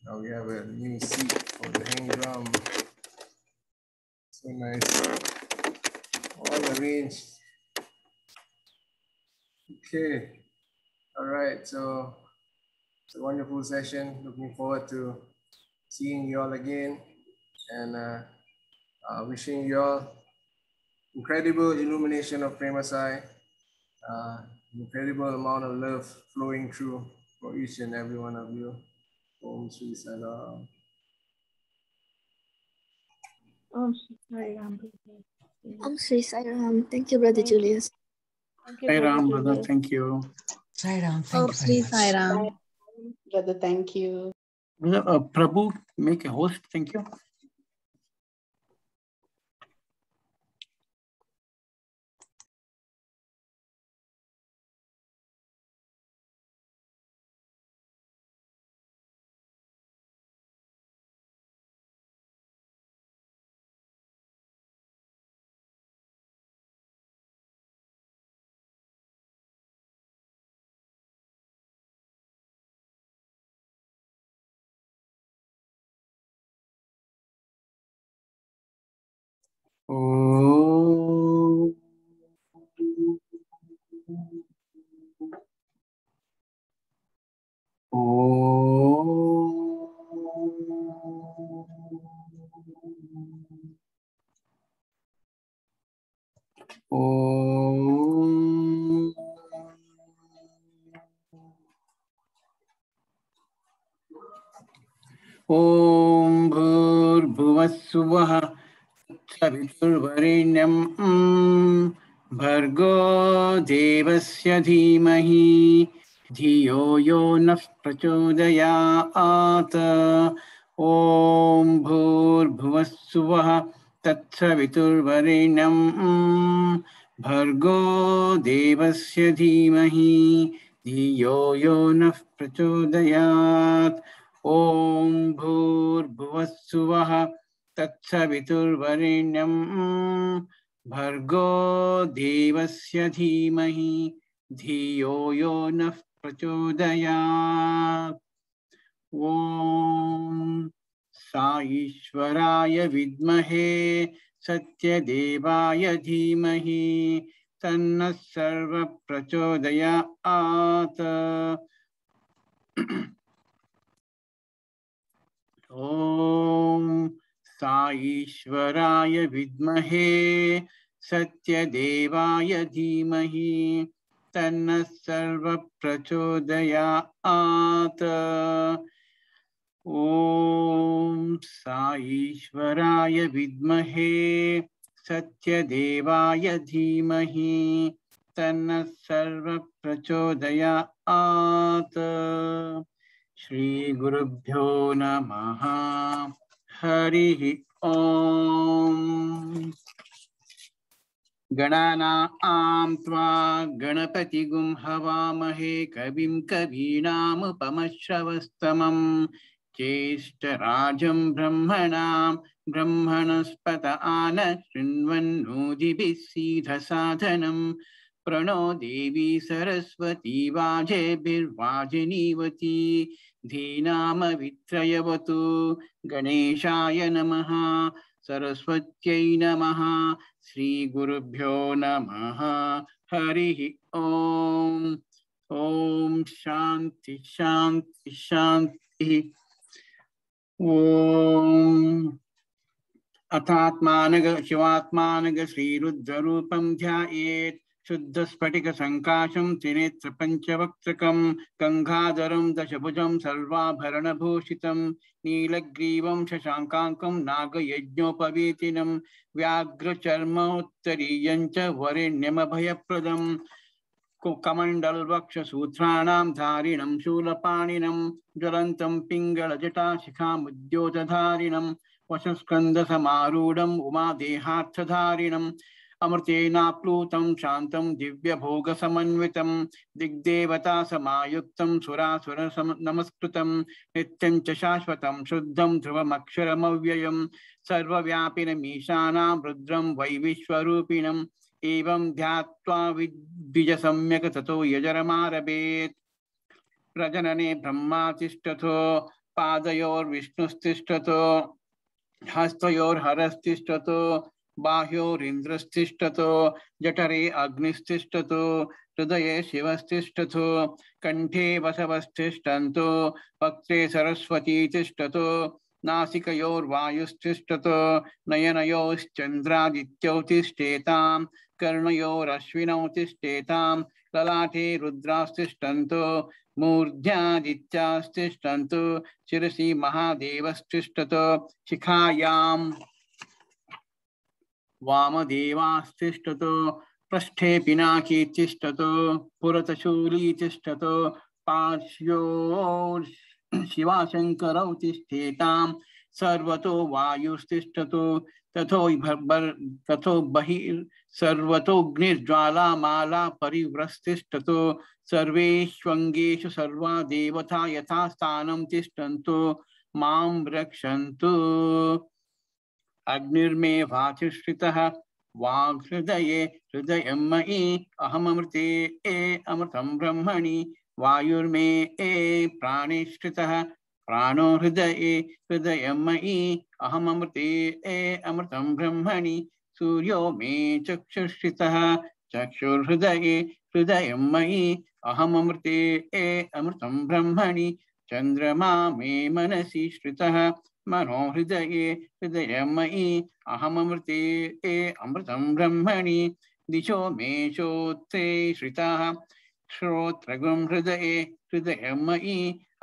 Now we have a new seat for the hang drum. So nice. All arranged. Okay. All right. So it's a wonderful session. Looking forward to seeing you all again, and wishing you all incredible illumination of Premasai, incredible amount of love flowing through for each and every one of you. Om Sri Salam. Om Shri Sai Ram. Om Sri Sai Ram. Thank you, Brother Julius. Thank you, Sai Brother Ram, brother. Julius. Thank you. Sai Ram, thank you very Sri much. Sai Ram. Brother, thank you. Brother, Prabhu, make a host. Thank you. Oh. Om Bhurбhuvah Saviturvarenyam Bhargo Devasya Dhimahi Dhiyo Yo Nah Prachodayat. Om Bhurбhuvah Saviturvarenyam Bhargo Devasya Dhimahi Dhiyo Yo Nah Prachodayat. Om Bhurбhuvah Tatsaviturvarenyam Bhargo Devasya Dhimahi Dhiyo Yo Nah Prachodayat. Om Saishwaraya Vidmahe Satyadevaya Dhimahi Tanna Sarva Prachodayat. Om Saishwaraya Vidmahe Satyadevaya Dhimahi Tanna Sarva Prachodayat. Om Saishwaraya Vidmahe Satyadevaya Dhimahi Tanna Sarva Prachodayat. Shri Gurubhyo Namaha. Harihi Om. Gananam tva ganapati gum havamahe kavim kavinam upamashravastamam cheshtarajam brahmanam brahmanaspata ana shrinvannodibhi siddha sadhanam prano devi saraswati vajebhirvajinivati dhinama vitrayavatu ganeshaya namaha saraswatyai namaha. Shri Gurubhyo Namaha. Harihi Om. Om Shanti Shanti Shanti. Om Athatmanaga Shivatmanaga Sri Rudrarupam Dhyayet Shuddha Spatika Sankasham Trinetra Panchavaktakam Gangadharam Dashabhujam Sarva Bharana Bhushitam Nilagrivam Shashankankam Naga Yajnopavitinam Vyagra Charma Uttariyancha Varenyamabhayapradam Kamandal Vaksha Sutranam Dharinam Shulapaninam Jalantam Pingala Jata Shikham Udyotadharinam Vasaskanda Samarudam Uma Dehatadharinam Amartena Plutam Shantam Divya Bhoga Samanvitam Digdevata Samayuktam Surasura Namaskrutam Nityam Shashvatam Shuddham Dhruvam Aksharam Avyayam Sarva Vyapinam Ishanam Rudram Vaivishwarupinam Evam Dhyatva Vidya Samyaka Tato Yajaramaravet प्रजनने Brahma तिष्ठतो पादयोर्विष्णुस्तिष्ठतो हस्तयोर्हरस्तिष्ठतो बाह्योरिन्द्रस्तिष्ठतो जठरे अग्निस्तिष्ठतो हृदये शिवस्तिष्ठतो कंठे वसवस्तिष्ठन्तो वक्त्रे सरस्वती तिष्ठतो नासिकयोर्वायुस्तिष्ठतो नयनयोश्चन्द्रादित्यौ तिष्ठेतां कर्णयोरश्विनौ तिष्ठेतां ललाटे रुद्रास्तिष्ठन्तो मूर्ध्यादित्यास्तिष्ठन्तो शिरसि महादेवस्तिष्ठतो शिखायां वामदेवास्तिष्ठतो पृष्ठे पिनाकी तिष्ठतो पुरतशूली तिष्ठतो पार्श्वयोर् शिवाशंकरौ तिष्ठेतां सर्वतो वायुस्तिष्ठतो तथो बहिर् सर्वतोऽग्निर्ज्वालामाला परिव्रस्तिष्ठतो सर्वेष्वङ्गेषु सर्वा देवता यथा स्थानं तिष्ठन्तो मां रक्षन्तु अग्निर्मे वाचुश्रितः वाग्हृदये हृदयं मयि अहममृते अमृतं ब्रह्मणि वायुर्मे प्राणेश्रितः प्राणो हृदये हृदयं मयि अहममृते अमृतं ब्रह्मणि सूर्यो मे चक्षुश्रितः चक्षुर्हृदये हृदयं मयि अहममृते अमृतं ब्रह्मणि चन्द्रमा मे मनसि श्रितः मनो हृदये हृदयं मयि अहममृते अमृतं ब्रह्मणि दिशो मे श्रोत्रे श्रितः श्रोत्रगुं हृदये हृदयं मयि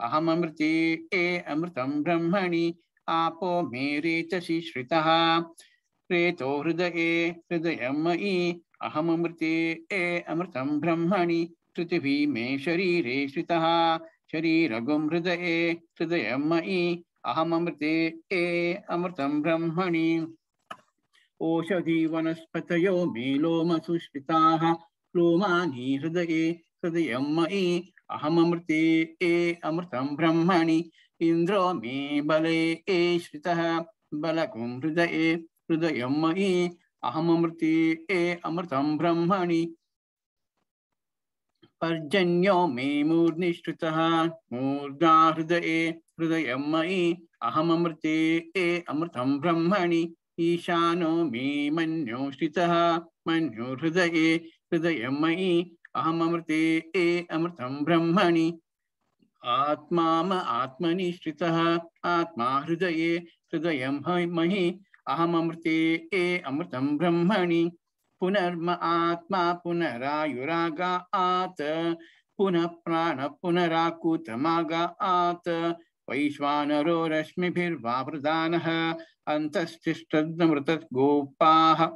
अहममृते अमृतं ब्रह्मणि आपो मे रेतसि श्रितः रेतो हृदये हृदयं मयि अहममृते अमृतं ब्रह्मणि पृथिवी मे शरीरे श्रितः शरीरगुं हृदये हृदयं मयि अहममृते अमृतं ब्रह्मणि ओषधि वनस्पतयो मे लोमसुश्रिताः लोमानि हृदये हृदयं मयि अहममृते अमृतं ब्रह्मणि इन्द्रो मे बले श्रितः बलगुं हृदये हृदयं मयि अहममृते अमृतं ब्रह्मणि पर्जन्यो मे मूर्ध्निश्रितः मूर्धा हृदये हृदयं मयि अहममृते अमृतं ब्रह्मणि ईशानो मे मन्यो श्रितः मन्यो हृदये हृदयं मयि अहममृते अमृतं ब्रह्मणि आत्मा आत्मनि श्रितः आत्मा हृदये हृदयं मयि अहममृते अमृतं ब्रह्मणि पुनर्म आत्मा पुनरायुरागात् पुनः प्राण पुनराकूतमागात् वैश्वानरो रश्मिभिर्वावृदानः अन्तस्तिष्ठदमृतः गोपाः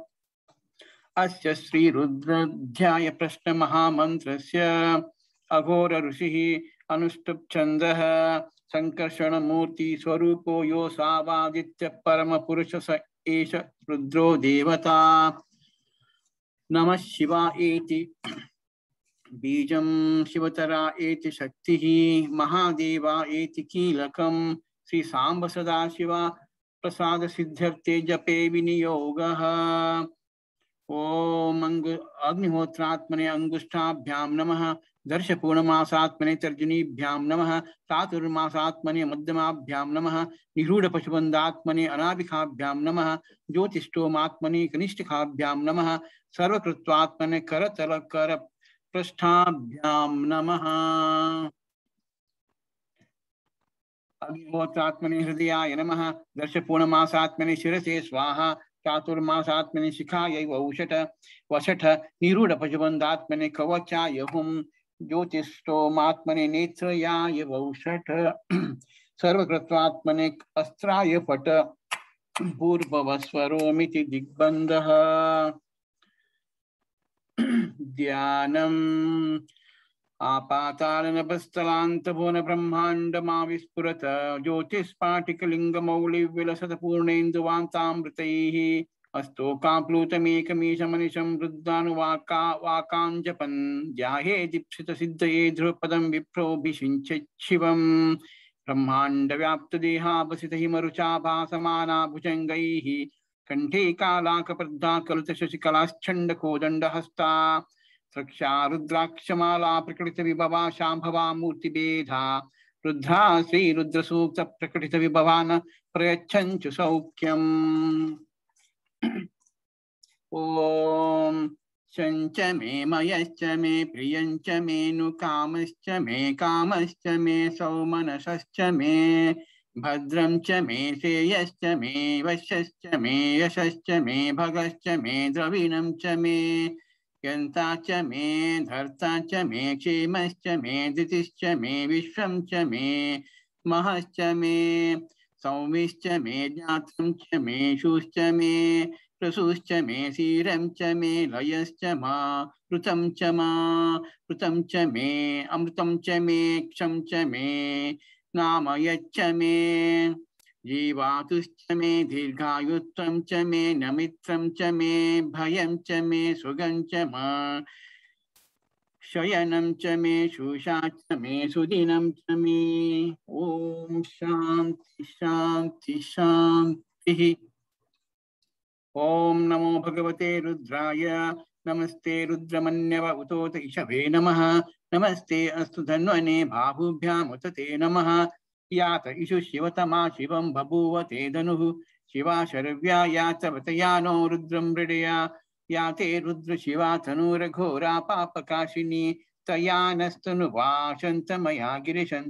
अस्य श्रीरुद्राध्याय प्रश्न महामन्त्रस्य अघोर ऋषिः अनुष्टुप् छन्दः संकर्षण मूर्ति स्वरूपो यो सावादित्य परम पुरुष स एष रुद्रो देवता नमः शिवायेति बीजं शिवतरा एति शक्तिः महादेवा एति कीलकं श्री सांब सदाशिव प्रसाद सिद्ध्यर्थे जपे विनियोगः ओम अग्निहोत्रात्मने अंगुष्ठाभ्यां नमः दर्शपूर्णमासात्मने तर्जनीभ्यां नमः चातुर्मासात्मने मध्यमाभ्यां नमः निरूढ़ पशुबन्धात्मने अनाभिखाभ्यां नमः ज्योतिष्ठोमात्मने कनिष्ठिकाभ्यां नमः सर्वकृत्वात्मने करतल कर पृष्ठाभ्यां नमः अग्निहोत्रात्मने हृदयाय नमः दर्शपूर्णमासात्मने शिरसे स्वाहा चातुर्मासात्मने शिखायै वौषट वषठ निरूढ़ पशुबन्धात्मने कवचाय हुं ज्योतिष्ठोमात्मने नेत्रयाय वौषट सर्वकृत्वात्मने अस्त्राय पट पूर्ववस्वरोमिति दिग्बन्धः ध्यानम् आपातालनभस्थलान्तभुवन ब्रह्माण्डमाविस्फुरत ज्योतिस्फाटिकलिङ्गमौलिविलसत पूर्णेन्दुवान्तामृतैः अस्तोकाप्लुतमेकमीशमनिशं वृद्धानुवाकाञ्जपन् ध्याये दीप्सितसिद्धये ध्रुवपदं विप्रोऽभिषिञ्चच्छिवम् ब्रह्माण्डव्याप्तदेहावसितहिमरुचाभासमाना भुजङ्गैः कण्ठे कालाकपर्दा कलुतशशिकलाश्चण्डकोदण्डहस्ता रक्षा रुद्राक्षमाला प्रकटित विभवा शांभवा मूर्तिभेदा रुद्रा श्री रुद्र सूक्त प्रकटित विभवान प्रयच्छन्तु सौख्यम्। ओम शंच मे मयश्च मे प्रियंच मे नुकामश्च मे कामश्च मे सौमनसश्च मे भद्रं च मे श्रेयश्च मे वश्यश्च मे यशश्च मे भगश्च मे द्रविणं च मे यन्ता च मे धर्ता च मे क्षेमश्च मे धृतिश्च मे विश्वं च मे महश्च मे सौमिश्च मे ज्ञातं च मे शुश्च मे प्रसूश्च मे क्षीरं च मे लयश्च मा ऋतं च मे अमृतं च मे क्षं च मे नाम यच्च मे जीवातुश्च मे दीर्घायुत्वं च मे नमित्रं च मे भयं च मे सुगं च मा शयनं च मे शुषा च मे सुदिनं च मे। ओम शांति शांति शांति। ओम नमो भगवते रुद्राय नमस्ते रुद्रमन्यव उतोत इषभे नमः नमस्ते अस्तु धन्वने बाहुभ्याम् उत ते नमः यात इषु शिवतमा शिवं बभूव ते धनुः शिवा शर्व्या यात वतयानो रुद्रं मृडया याते रुद्र शिवा तनूरघोरा पापकाशिनी तया नस्तनुवाशन्त मया गिरिशन्